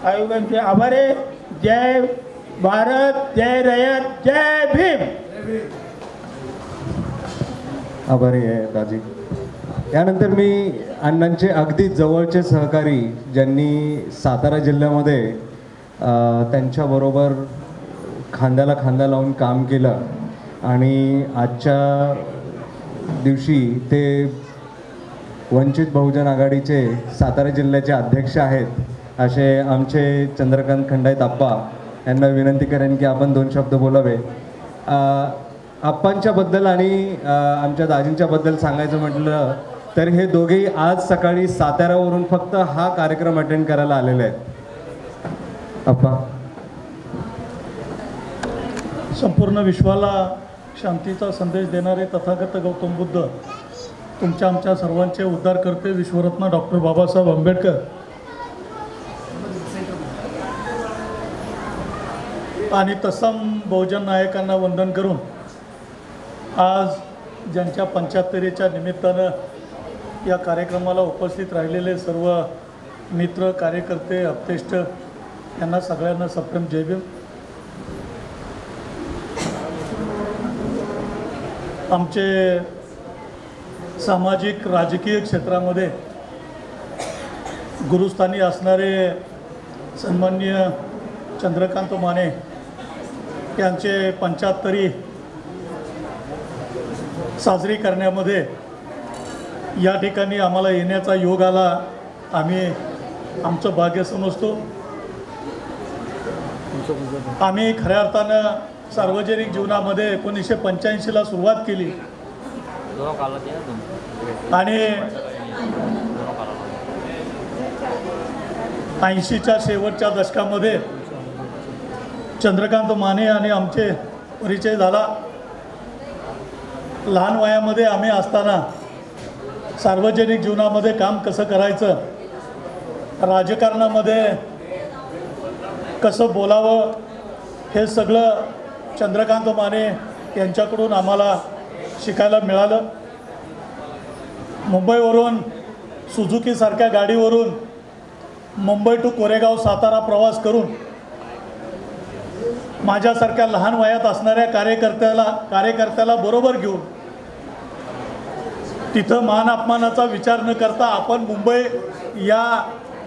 K: आयोगांचे आभार आहे. जय भारत, जय रयत, जय भीम.
B: आभारी आहे दाजी. यानंतर मी अण्णांचे अगदी जवळचे सहकारी, ज्यांनी सातारा जिल्ह्यामध्ये त्यांच्याबरोबर खांद्याला खांदा लावून काम केलं आणि आजच्या दिवशी ते वंचित बहुजन आघाडीचे सातारा जिल्ह्याचे अध्यक्ष आहेत, असे आमचे चंद्रकांत खंडाईत आप्पा यांना विनंती करेन की आपण 2 शब्द बोलावे. आप्पांच्याबद्दल आणि आमच्या दाजींच्याबद्दल सांगायचं म्हटलं तर हे दोघेही आज सकाळी साताऱ्यावरून फक्त हा कार्यक्रम अटेंड करायला आलेले आहेत. आप्पा.
L: संपूर्ण विश्वाला शांतीचा संदेश देणारे तथागत गौतम बुद्ध, तुमच्या आमच्या सर्वांचे उद्धारकर्ते विश्वरत्न डॉक्टर बाबासाहेब आंबेडकर आणि तत्सम बहुजन नायकांना वंदन करून आज ज्यांच्या 75च्या निमित्तानं या कार्यक्रमाला उपस्थित राहिलेले सर्व मित्र, कार्यकर्ते, अपतेष्ट यांना सगळ्यांना सप्रेम जय भीम. आमचे सामाजिक राजकीय क्षेत्रामध्ये गुरुस्थानी असणारे सन्माननीय चंद्रकांत माने यांचे 75वी साजरी करण्यामध्ये या ठिकाणी आम्हाला येण्याचा योग आला. आम्ही आमचं भाग्य समजतो. आम्ही खऱ्या अर्थानं सार्वजनिक जीवनामध्ये 1985ला सुरुवात केली आणि 80च्या शेवटच्या दशकामध्ये चंद्रकांत माने आणि आमचे परिचय झाला. लहान वयामध्ये आम्ही असताना सार्वजनिक जीवनामध्ये काम कसं करायचं, राजकारणामध्ये कसं बोलावं, हे सगळं चंद्रकांत माने यांच्याकडून आम्हाला शिकायला मिळालं. मुंबईवरून सुझुकीसारख्या गाडीवरून मुंबई टू कोरेगाव सातारा प्रवास करून माझ्यासारख्या लहान वयात असणाऱ्या कार्यकर्त्याला बरोबर घेऊन तिथं मान अपमानाचा विचार न करता आपण मुंबई या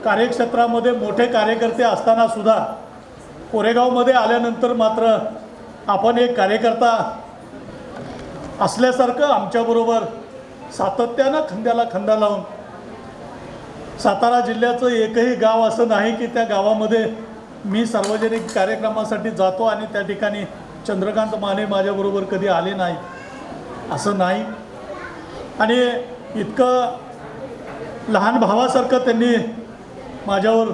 L: कार्यक्षेत्रामध्ये मोठे कार्यकर्ते असताना सुद्धा कोरेगावमध्ये आल्यानंतर मात्र आपण एक कार्यकर्ता असल्यासारखं आमच्याबरोबर सातत्यानं खांद्याला खांदा लावून, सातारा जिल्ह्याचं एकही गाव असं नाही की त्या गावामध्ये मी सार्वजनिक कार्यक्रमासाठी जातो आणि त्या ठिकाणी चंद्रकांत माने माझ्याबरोबर कधी आले नाही, असं नाही. आणि इतकं लहान भावासारखं त्यांनी माझ्यावर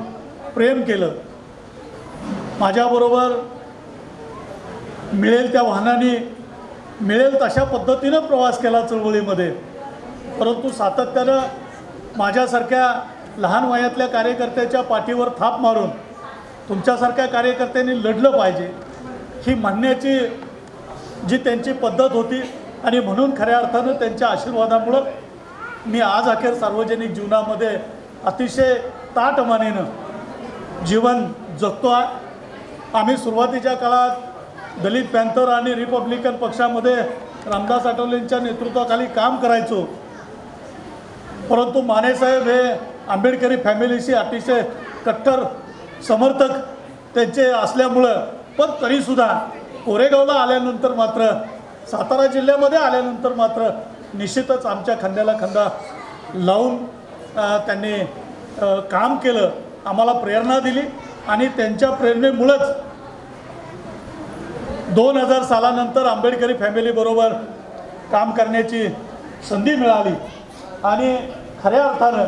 L: प्रेम केलं. माझ्याबरोबर मिळेल त्या वाहनाने मिळेल तशा पद्धतीनं प्रवास केला चळवळीमध्ये. परंतु सातत्यानं माझ्यासारख्या लहान वयातल्या कार्यकर्त्याच्या पाठीवर थाप मारून तुमच्यासारख्या कार्यकर्त्यांनी लढलं पाहिजे ही म्हणण्याची जी त्यांची पद्धत होती. आणि म्हणून खऱ्या अर्थानं त्यांच्या आशीर्वादामुळं मी आज अखेर सार्वजनिक जीवनामध्ये अतिशय ताठमानेनं जीवन जगतो आहे. आम्ही सुरुवातीच्या काळात दलित पॅन्थर आणि रिपब्लिकन पक्षामध्ये रामदास आठवलेंच्या नेतृत्वाखाली काम करायचो. परंतु मानेसाहेब हे आंबेडकरी फॅमिलीशी अतिशय कट्टर समर्थक त्यांचे असल्यामुळं पण तरीसुद्धा कोरेगावला आल्यानंतर मात्र, सातारा जिल्ह्यामध्ये आल्यानंतर मात्र निश्चितच आमच्या खांद्याला खांदा लावून त्यांनी काम केलं, आम्हाला प्रेरणा दिली. आणि त्यांच्या प्रेरणेमुळंच 2000 सालानंतर आंबेडकरी फॅमिलीबरोबर काम करण्याची संधी मिळाली. आणि खऱ्या अर्थानं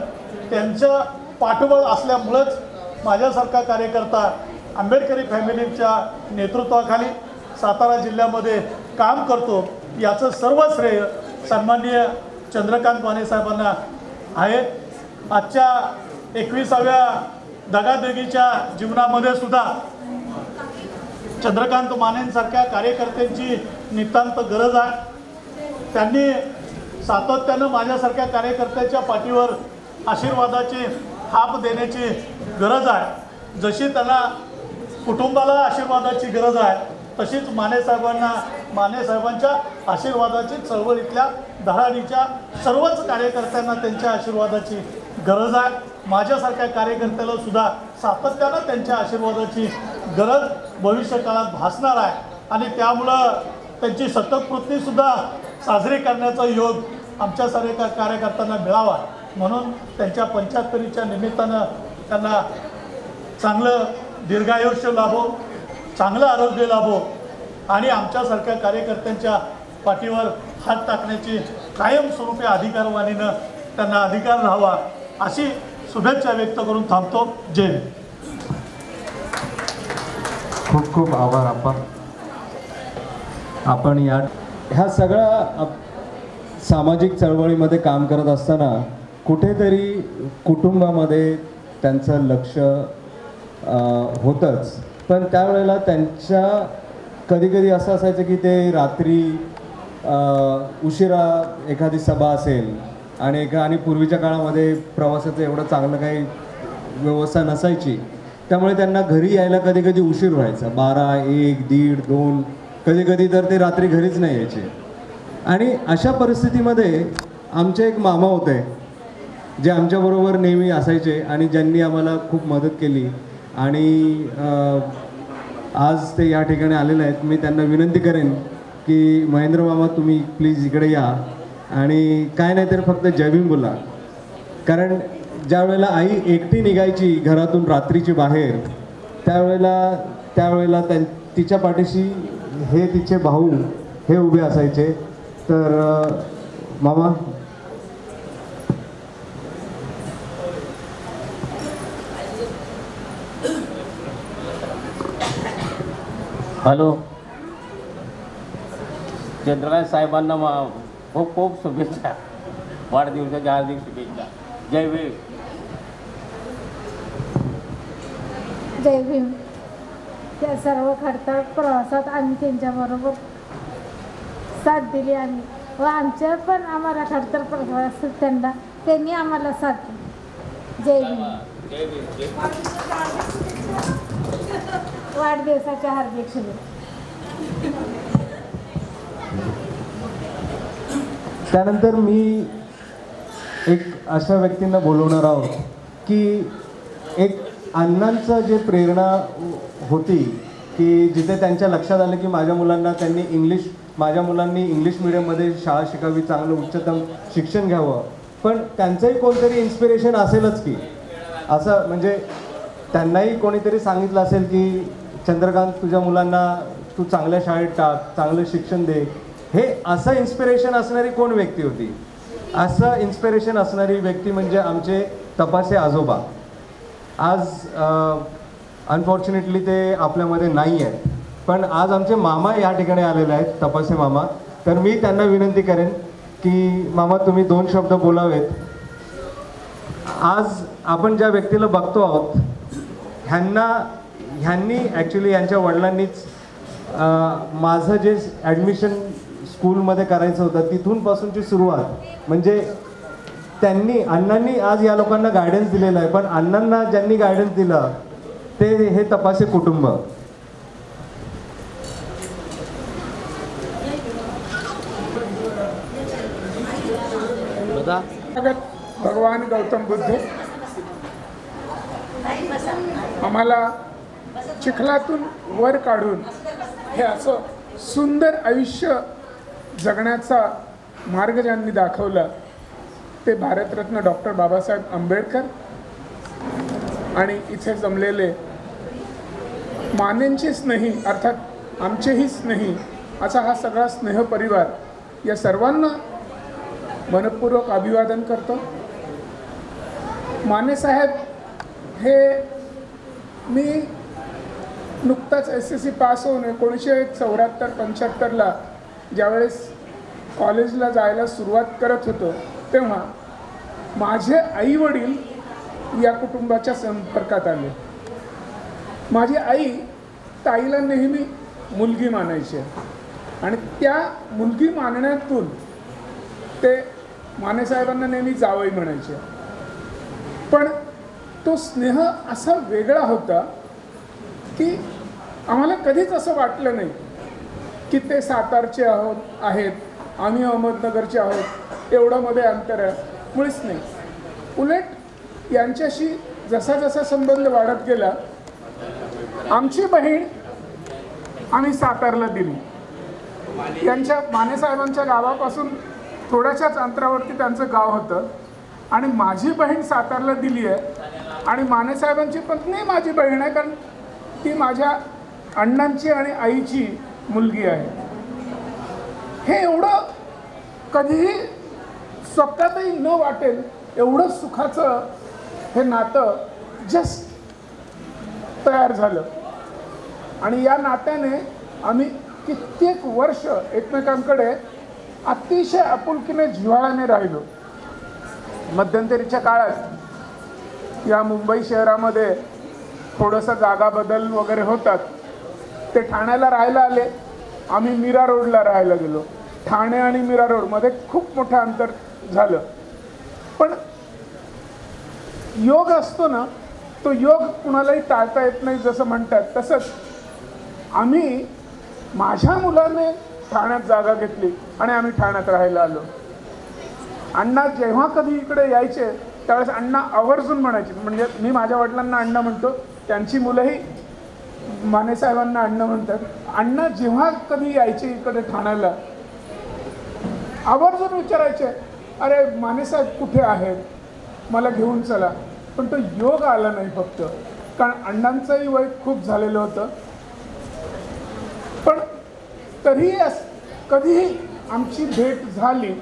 L: त्यांचं पाठबळ असल्यामुळंच माझ्यासारखा कार्यकर्ता आंबेडकरी फॅमिलीच्या नेतृत्वाखाली सातारा जिल्ह्यामध्ये काम करतो. याचं सर्व श्रेय सन्माननीय चंद्रकांत माने साहेबांना आहे. आजच्या 21व्या दगादगीच्या जीवनामध्ये सुद्धा चंद्रकांत मानेंसारख्या कार्यकर्त्यांची नितांत गरज आहे. त्यांनी सातत्यानं माझ्यासारख्या कार्यकर्त्याच्या पाठीवर आशीर्वादाची हाप देण्याची गरज आहे. जशी त्यांना कुटुंबाला आशीर्वादाची गरज आहे तशीच मानेसाहेबांच्या आशीर्वादाची चळवळीतल्या धडाडीच्या सर्वच कार्यकर्त्यांना त्यांच्या आशीर्वादाची गरज आहे. माझ्यासारख्या कार्यकर्त्याला सुद्धा सातत्यानं त्यांच्या आशीर्वादाची गरज भविष्यकाळात भासणार आहे. आणि त्यामुळं त्यांची शतकपूर्तीसुद्धा साजरी करण्याचा योग आमच्यासारख्या कार्यकर्त्यांना मिळावा म्हणून त्यांच्या 75च्या निमित्तानं त्यांना चांगलं दीर्घायुष्य लाभो, चांगलं आरोग्य लाभो आणि आमच्यासारख्या कार्यकर्त्यांच्या पाठीवर हात टाकण्याची कायमस्वरूपी अधिकारवाणीनं त्यांना अधिकार राहावा अशी शुभेच्छा व्यक्त करून थांबतो. जय हिंद.
B: खूप खूप आभार. आपण आपण ह्या सगळ्या सामाजिक चळवळीमध्ये काम करत असताना कुठेतरी कुटुंबामध्ये त्यांचं लक्ष होतंच, पण त्यावेळेला त्यांच्या कधीकधी असं असायचं की ते रात्री उशिरा एखादी सभा असेल आणि पूर्वीच्या काळामध्ये प्रवासाचं एवढं चांगलं काही व्यवस्था नसायची, त्यामुळे त्यांना घरी यायला कधी उशीर व्हायचा, 12, 1, 1:30, 2, कधी तर ते रात्री घरीच नाही यायचे. आणि अशा परिस्थितीमध्ये आमचे एक मामा होते जे आमच्याबरोबर नेहमी असायचे आणि ज्यांनी आम्हाला खूप मदत केली. आणि आज ते या ठिकाणी आलेले आहेत. मी त्यांना विनंती करेन की महेंद्र मामा तुम्ही प्लीज इकडे या आणि काय नाही तर फक्त जय भीम बोला. कारण ज्या वेळेला आई एकटी निघायची घरातून रात्रीची बाहेर, त्यावेळेला तिच्या पाठीशी हे तिचे भाऊ हे उभे असायचे. तर मामा
I: हॅलो, चंद्रकांत साहेबांना खूप खूप शुभेच्छा, वाढदिवसाच्या हार्दिक शुभेच्छा. जय भीम.
G: जय भीम. त्या सर्व खडतर प्रवासात आम्ही त्यांच्याबरोबर साथ दिली आम्ही व आमच्या पण आम्हाला खडतर प्रवासात त्यांनी आम्हाला साथ दिली. जय भीम. वाढदिवसाच्या हार्दिक शुभेच्छा.
B: त्यानंतर मी एक अशा व्यक्तींना बोलवणार आहोत की एक अण्णांचं जे प्रेरणा होती की जिथे त्यांच्या लक्षात आलं की माझ्या मुलांनी इंग्लिश मिडियममध्ये शाळा शिकावी, चांगलं उच्चतम शिक्षण घ्यावं, पण त्यांचंही कोणतरी इन्स्पिरेशन असेलच की असं, म्हणजे त्यांनाही कोणीतरी सांगितलं असेल की चंद्रकांत तुझ्या मुलांना तू चांगल्या शाळेत टाक, चांगलं शिक्षण दे. हे असं इन्स्पिरेशन असणारी कोण व्यक्ती होती? असं इन्स्पिरेशन असणारी व्यक्ती म्हणजे आमचे तपासे आजोबा. आज अनफॉर्च्युनेटली ते आपल्यामध्ये नाही आहेत, पण आज आमचे मामा या ठिकाणी आलेले आहेत, तपासे मामा. तर मी त्यांना विनंती करेन की मामा तुम्ही 2 शब्द बोलावेत. आज आपण ज्या व्यक्तीला बघतो आहोत ह्यांनी ॲक्च्युली यांच्या वडिलांनीच माझं जे ॲडमिशन स्कूलमध्ये करायचं होतं तिथूनपासूनची सुरुवात, म्हणजे अण्णांनी आज या लोकांना गायडन्स दिलेलं आहे, पण अण्णांना ज्यांनी गायडन्स दिलं ते हे तपासे कुटुंब.
H: भगवान गौतम बुद्ध आम्हाला चिखलातून वर काढून हे असं सुंदर आयुष्य जगण्याचा मार्ग ज्यांनी दाखवला ते भारतरत्न डॉक्टर बाबासाहेब आंबेडकर आणि इथे जमलेले मानेंचे स्नेही अर्थात आमचेही स्नेही असा हा सगळा स्नेहपरिवार, या सर्वांना मनपूर्वक अभिवादन करतो. मानेसाहेब हे मी नुकताच SSC पास होऊन 1974-75ला ज्यावेळेस कॉलेजला जायला सुरुवात करत होतो तेव्हा माझे आईवडील या कुटुंबाच्या संपर्कात आले. माझी आई ताईला नेहमी मुलगी मानायची आणि त्या मुलगी मानण्यातून ते मानेसाहेबांना नेहमी जावई म्हणायचे. पण तो स्नेह असा वेगळा होता की आम्हाला कधीच असं वाटलं नाही की ते सातारचे आहेत, आम्ही अहमदनगरचे आहोत, एवढं मध्ये अंतर आहे, मुळीच नाही. उलट यांच्याशी जसा जसा संबंध वाढत गेला, आमची बहीण आम्ही सातारला दिली. यांच्या मानेसाहेबांच्या गावापासून थोड्याशाच अंतरावरती त्यांचं गाव होतं आणि माझी बहीण सातारला दिली आहे आणि मानेसाहेबांची पत्नी माझी बहीण आहे, कारण ती माझ्या अण्णांची आणि आईची मुलगी आहे. हे एवढं कधीही स्वप्नातही न वाटेल एवढं सुखाचं हे नातं जस्ट तयार झालं आणि या नात्याने आम्ही कित्येक वर्ष एकमेकांकडे अतिशय आपुलकीने जिव्हाळ्याने राहिलो. मध्यंतरीच्या काळात या मुंबई शहरामध्ये थोडंसं जागा बदल वगैरे होतात. ते ठाण्याला राहायला आले, आम्ही मीरा रोडला राहायला गेलो. ठाणे आणि मीरा रोडमध्ये खूप मोठं अंतर झालं. पण योग असतो ना, तो योग कुणालाही टाळता येत नाही जसं म्हणतात. तसंच आम्ही, माझ्या मुलाने ठाण्यात जागा घेतली आणि आम्ही ठाण्यात राहायला आलो. अण्णा जेव्हा कधी इकडे यायचे त्यावेळेस अण्णा आवर्जून म्हणायचे, म्हणजे मी माझ्या वडिलांना अण्णा म्हणतो, त्यांची मुलंही मानेसाहेबांना अण्णा म्हणतात. अण्णा जेव्हा कधी यायचे इकडे ठाण्याला आवर्जून विचारायचे, अरे मानेसाहेब कुठे आहेत, मला घेऊन चला. पण तो योग आला नाही फक्त, कारण अण्णांचंही वय खूप झालेलं होतं. पण तरीही कधीही आमची भेट झाली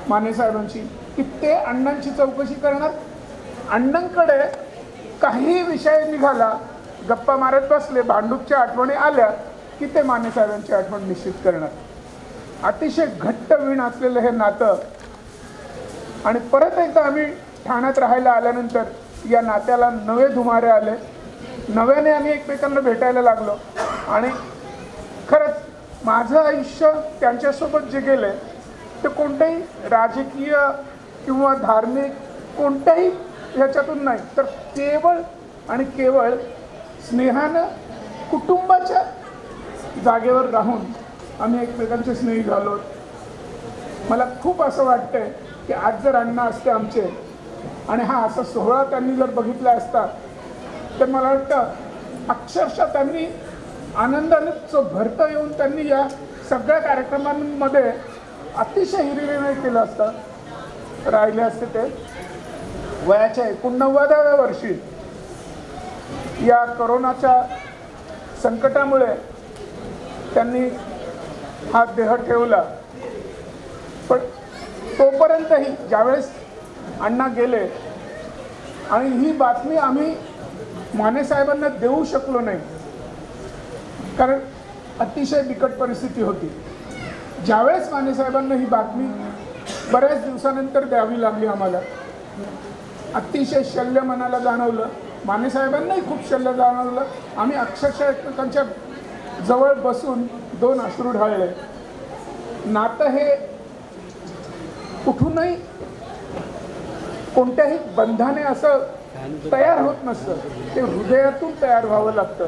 H: मानेसाहेबांची की ते अण्णांची चौकशी करणार. अण्णांकडे काही विषय निघाला, गप्पा मारत बसले, भांडूपच्या आठवणी आल्या की ते मानेसाहेबांची आठवण निश्चित करणार. अतिशय घट्ट वीण असलेलं हे नातं. आणि परत एकदा आम्ही ठाण्यात राहायला आल्यानंतर या नात्याला नवे धुमारे आले. नव्याने आम्ही एकमेकांना भेटायला लागलो. आणि खरंच माझं आयुष्य त्यांच्यासोबत जे गेले ते कोणत्याही राजकीय किंवा धार्मिक कोणत्याही ह्याच्यातून नाही, तर केवळ आणि केवळ स्नेहानं कुटुंबाच्या जागेवर राहून आम्ही एकमेकांचे स्नेही झालो. मला खूप असं वाटतंय की आज जर अण्णा असते आमचे आणि हा असा सोहळा त्यांनी जर बघितला असता तर मला वाटतं अक्षरशः त्यांनी आनंदाने भरतं येऊन त्यांनी या सगळ्या कार्यक्रमांमध्ये अतिशय हिरिरीने केलं असतं. राहिले असते ते वयाच्या 89व्या वर्षी या करोनाच्या संकटामुळे त्यांनी हा देह ठेवला. पण तोपर्यंतही ज्यावेळेस अण्णा गेले आणि ही बातमी आम्ही मानेसाहेबांना देऊ शकलो नाही, कारण अतिशय बिकट परिस्थिती होती. ज्यावेळेस मानेसाहेबांना ही बातमी बऱ्याच दिवसानंतर द्यावी लागली आम्हाला, अतिशय शल्य मनाला जाणवलं. मानेसाहेबांनाही खूप शल्य जाणवलं. आम्ही अक्षरशः एकमेकांच्या जवळ बसून 2 अश्रू ढाळले. नातं हे कुठूनही कोणत्याही बंधाने असं तयार होत नसतं, ते हृदयातून तयार व्हावं लागतं.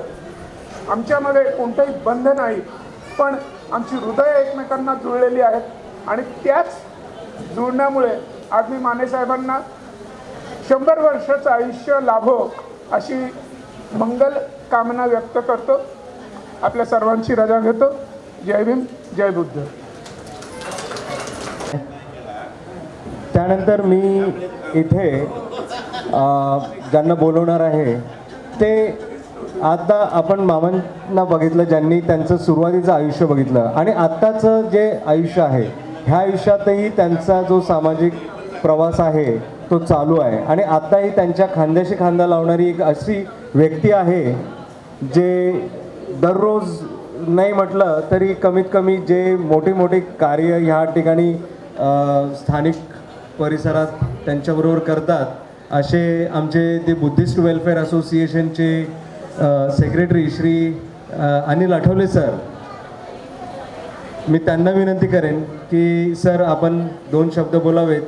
H: आमच्यामध्ये कोणतंही बंध नाही, पण आमची हृदय एकमेकांना जुळलेली आहेत आणि त्याच जुळण्यामुळे आज मी मानेसाहेबांना 100 वर्षाचं आयुष्य लाभो अशी मंगल कामना व्यक्त करतो. आपल्या सर्वांची रजा घेतो. जय भीम, जय बुद्ध.
B: त्यानंतर मी इथे ज्यांना बोलवणार आहे ते, आता आपण मामांना बघितलं ज्यांनी त्यांचं सुरुवातीचं आयुष्य बघितलं आणि आत्ताचं जे आयुष्य आहे, ह्या आयुष्यातही त्यांचा जो सामाजिक प्रवास आहे तो चालू आहे. आणि आत्ताही त्यांच्या खांद्याशी खांदा लावणारी एक अशी व्यक्ती आहे जे दररोज नाही म्हटलं तरी कमीत कमी जे मोठी मोठी कार्य ह्या ठिकाणी स्थानिक परिसरात त्यांच्याबरोबर करतात, असे आमचे ते बुद्धिस्ट वेलफेअर असोसिएशनचे सेक्रेटरी श्री अनिल आठवले सर. मी त्यांना विनंती करेन की सर आपण 2 शब्द बोलावेत,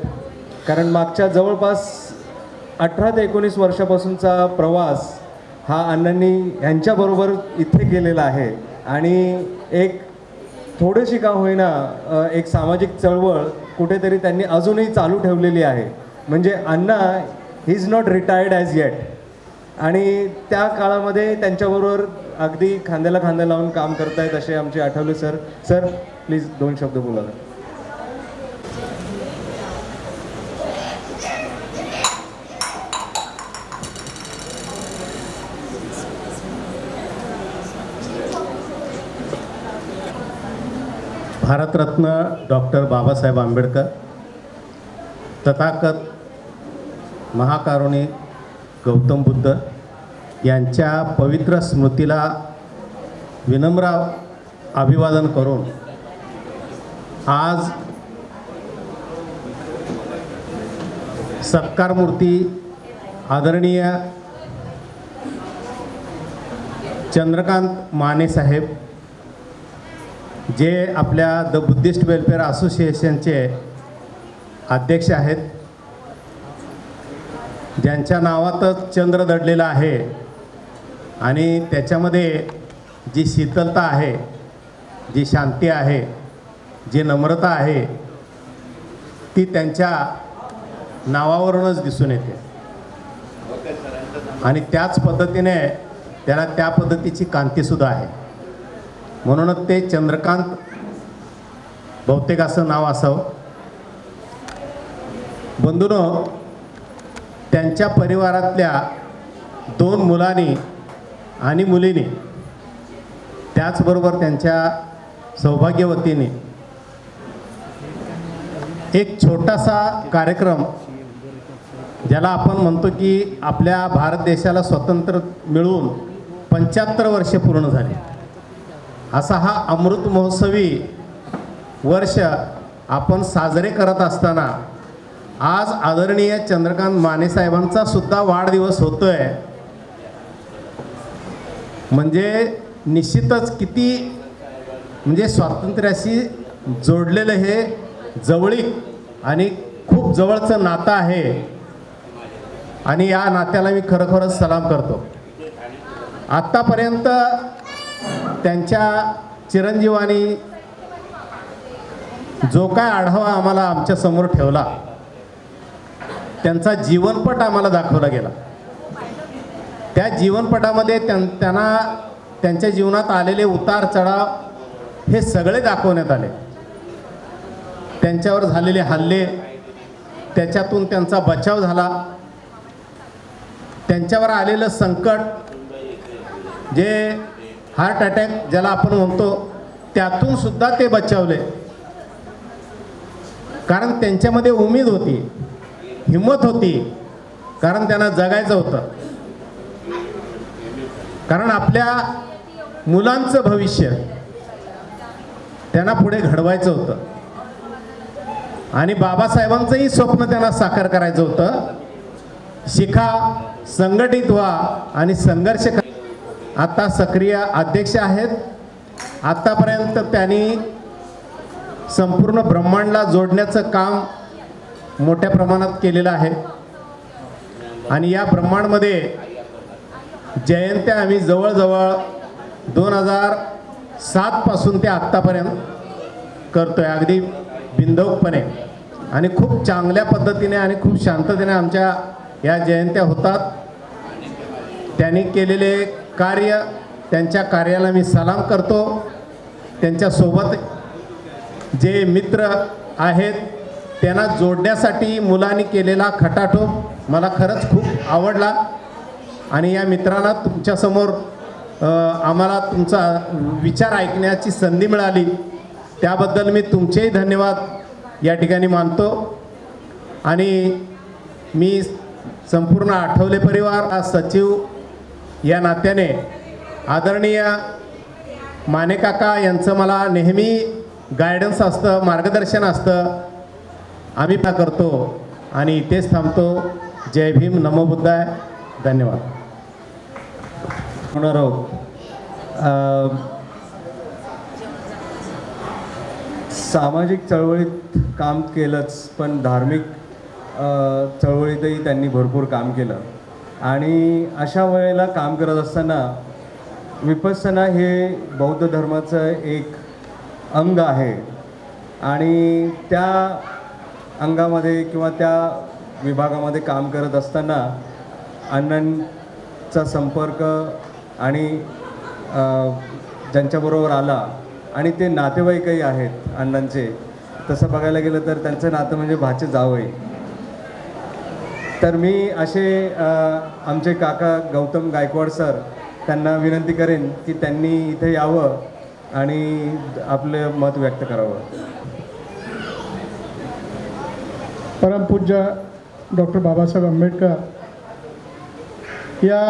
B: कारण मागच्या जवळपास 18 ते 19 वर्षापासूनचा प्रवास हा अण्णांनी यांच्याबरोबर इथे केलेला आहे. आणि एक थोडीशी का होईना एक सामाजिक चळवळ कुठेतरी त्यांनी अजूनही चालू ठेवलेली आहे. म्हणजे Anna he is not retired as yet. आणि त्या काळामध्ये त्यांच्याबरोबर अगदी खांद्याला खांदा लावून काम करतायत असे आमचे आठवले सर. सर प्लीज 2 शब्द बोला.
M: भारतरत्न डॉक्टर बाबासाहेब आंबेडकर, तथागत महाकारुणिक गौतम बुद्ध यांच्या पवित्र स्मृतीला विनम्र अभिवादन करून आज सत्कार मूर्ती आदरणीय चंद्रकांत माने साहेब, जे आपल्या द बुद्धिस्ट वेलफेअर असोसिएशनचे अध्यक्ष आहेत, ज्यांच्या नावातच चंद्र दडलेला आहे आणि त्याच्यामध्ये जी शीतलता आहे, जी शांती आहे, जी नम्रता आहे, ती त्यांच्या नावावरूनच दिसून येते. आणि त्याच पद्धतीने त्याला त्या पद्धतीची कांतीसुद्धा आहे. म्हणूनच ते चंद्रकांत बहुतेक असं नाव असावं. बंधूंनो, त्यांच्या परिवारातल्या 2 मुलांनी आणि मुलींनी, त्याचबरोबर त्यांच्या सौभाग्यवतीने एक छोटासा कार्यक्रम, ज्याला आपण म्हणतो की आपल्या भारत देशाला स्वातंत्र्य मिळून 75 वर्षे पूर्ण झाली, असा हा अमृत महोत्सवी वर्ष आपण साजरे करत असताना आज आदरणीय चंद्रकांत माने साहेबांचा सुद्धा वाढदिवस होतोय. म्हणजे निश्चितच किती म्हणजे स्वातंत्र्याशी जोडलेलं हे जवळीक आणि खूप जवळचं नातं आहे. आणि या नात्याला मी खरोखरच सलाम करतो. आत्तापर्यंत त्यांच्या चिरंजीवानी जो काय आढावा आम्हाला आमच्या समोर ठेवला, त्यांचा जीवनपट आम्हाला दाखवला गेला. त्या जीवनपटामध्ये त्यांना त्यांच्या जीवनात आलेले उतार चढाव हे सगळे दाखवण्यात आले. त्यांच्यावर झालेले हल्ले, त्याच्यातून त्यांचा बचाव झाला, त्यांच्यावर आलेलं संकट, जे हार्ट अटॅक ज्याला आपण म्हणतो, त्यातून सुद्धा ते बचावले. कारण त्यांच्यामध्ये उमेद होती, हिंमत होती, कारण त्यांना जगायचं होतं. कारण आपल्या मुलांचं भविष्य त्यांना पुढे घडवायचं होतं आणि बाबासाहेबांचंही स्वप्न त्यांना साकार करायचं होतं. शिका, संघटित व्हा आणि संघर्ष करा. आता सक्रिय अध्यक्ष आहेत. आत्तापर्यंत त्यांनी संपूर्ण ब्रह्मांडला जोडण्याचं काम मोठ्या प्रमाणात केलेलं आहे. आणि या ब्रह्मांडमध्ये जयंत्या आम्ही जवळजवळ 2007 पासून ते आत्तापर्यंत करतोय, अगदी बिनधोकपणे आणि खूप चांगल्या पद्धतीने आणि खूप शांततेने आमच्या या जयंत्या होतात. त्यांनी केलेले कार्य, त्यांच्या कार्याला मी सलाम करतो. त्यांच्यासोबत जे मित्र आहेत त्यांना जोडण्यासाठी मुलांनी केलेला खटाटोप मला खरंच खूप आवडला. आणि या मित्रांना तुमच्यासमोर आम्हाला तुमचा विचार ऐकण्याची संधी मिळाली, त्याबद्दल मी तुमचेही धन्यवाद या ठिकाणी मानतो. आणि मी संपूर्ण आठवले परिवार सचिव या नात्याने आदरणीय माने काका यांचं मला नेहमी गायडन्स असतं, मार्गदर्शन असतं. आम्ही पा करतो आणि इथेच थांबतो. जय भीम, नमो बुद्धाय. धन्यवाद.
B: होणार आहोत. सामाजिक चळवळीत काम केलंच, पण धार्मिक चळवळीतही त्यांनी भरपूर काम केलं. आणि अशा वेळेला काम करत असताना विपස්සना हे बौद्ध धर्माचं एक अंग आहे. आणि त्या अंगामध्ये किंवा त्या विभागामध्ये काम करत असताना अण्णांचा संपर्क आणि ज्यांच्याबरोबर आला, आणि ते नातेवाईकही आहेत अण्णांचे. तसं बघायला गेलं तर त्यांचं नातं म्हणजे भाचे जावई. तर मी असे आमचे काका गौतम गायकवाड सर, त्यांना विनंती करेन की त्यांनी इथे यावं आणि आपलं मत व्यक्त करावं.
H: परमपूज्य डॉक्टर बाबासाहेब आंबेडकर या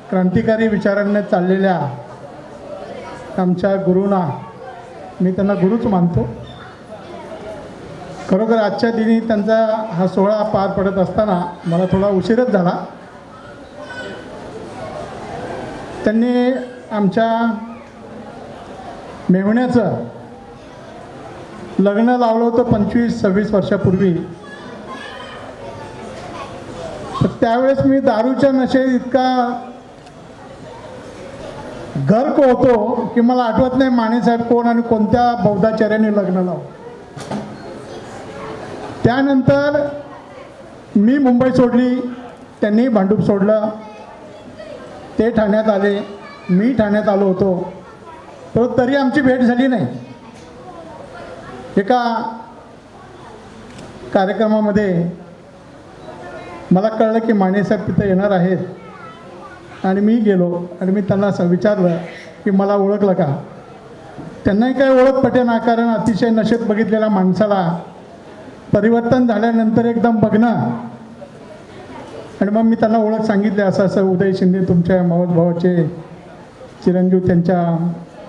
H: क्रांतिकारी विचारांनी चाललेल्या आमच्या गुरुंना मी त्यांना गुरुच मानतो. खरोखर आजच्या दिनी त्यांचा हा सोहळा पार पडत असताना मला थोडा उशीरच झाला. त्यांनी आमच्या मेहुण्याचं लग्न लावलं होतं 25-26 वर्षापूर्वी. तर त्यावेळेस मी दारूच्या नशेत इतका गर्क होतो की मला आठवत नाही मानेसाहेब कोण आणि कोणत्या बौद्धाचार्याने लग्न लावलं. त्यानंतर मी मुंबई सोडली, त्यांनी भांडूप सोडलं. ते ठाण्यात आले, मी ठाण्यात आलो होतो. तो तरी आमची भेट झाली नाही. एका कार्यक्रमामध्ये मला कळलं की मानेसाहेब तिथं येणार आहेत आणि मी गेलो आणि मी त्यांना असं विचारलं की मला ओळखलं का. त्यांनाही काही ओळख पटेना, कारण अतिशय नशेत बघितलेल्या माणसाला परिवर्तन झाल्यानंतर एकदम बघणं. आणि मग मी त्यांना ओळख सांगितली, असं असं उदय शिंदे तुमच्या मावस भावाचे चिरंजीव, त्यांच्या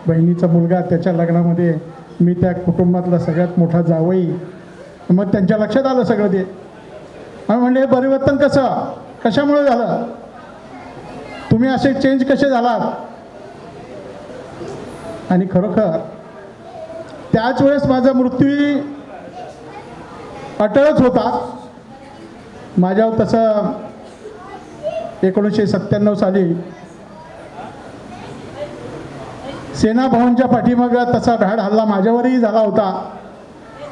H: बहिणीचा मुलगा, त्याच्या लग्नामध्ये मी त्या कुटुंबातला सगळ्यात मोठा जावई. मग त्यांच्या लक्षात आलं सगळं ते. आणि म्हणले हे परिवर्तन कसं, कशामुळे झालं, तुम्ही असे चेंज कसे झालात. आणि खरोखर त्याच वेळेस माझा मृत्यू अटळच होता. माझ्यावर तसं 1997 साली सेना भवनच्या पाठीमागं तसा भ्याड हल्ला माझ्यावरही झाला होता.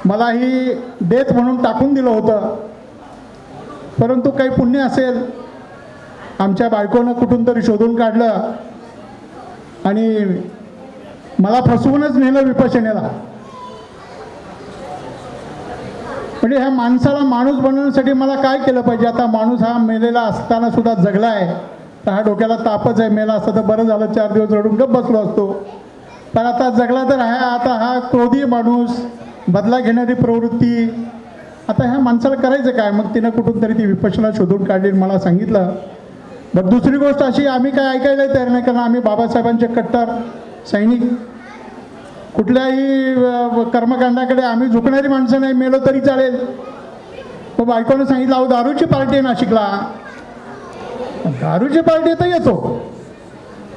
H: मलाही डेथ म्हणून टाकून दिलं होतं. परंतु काही पुण्य असेल, आमच्या बायकोनं कुठून तरी शोधून काढलं आणि मला फसवूनच नेलं विपश्यनेला. म्हणजे ह्या माणसाला माणूस बनवण्यासाठी मला काय केलं पाहिजे. आता माणूस हा मेलेला असताना सुद्धा जगला आहे, तर हा डोक्याला तापच आहे. मेला असता तर बरं झालं, 4 दिवस रडून गप्प बसलो असतो. पण आता जगला तर आहे. आता हा क्रोधी माणूस, बदला घेणारी प्रवृत्ती, आता ह्या माणसाला करायचं काय. मग तिनं कुठून तरी ती विपश्यना शोधून काढली, मला सांगितलं. बरं, दुसरी गोष्ट अशी, आम्ही काय ऐकायला तयार नाही, कारण आम्ही बाबासाहेबांचे कट्टर सैनिक. कुठल्याही कर्मकांडाकडे आम्ही झुकणारी माणसं नाही, मेलो तरी चालेल. मग बायकोनं सांगितलं, अहो दारूची पार्टी आहे नाशिकला, दारूची पार्टी तर येतो.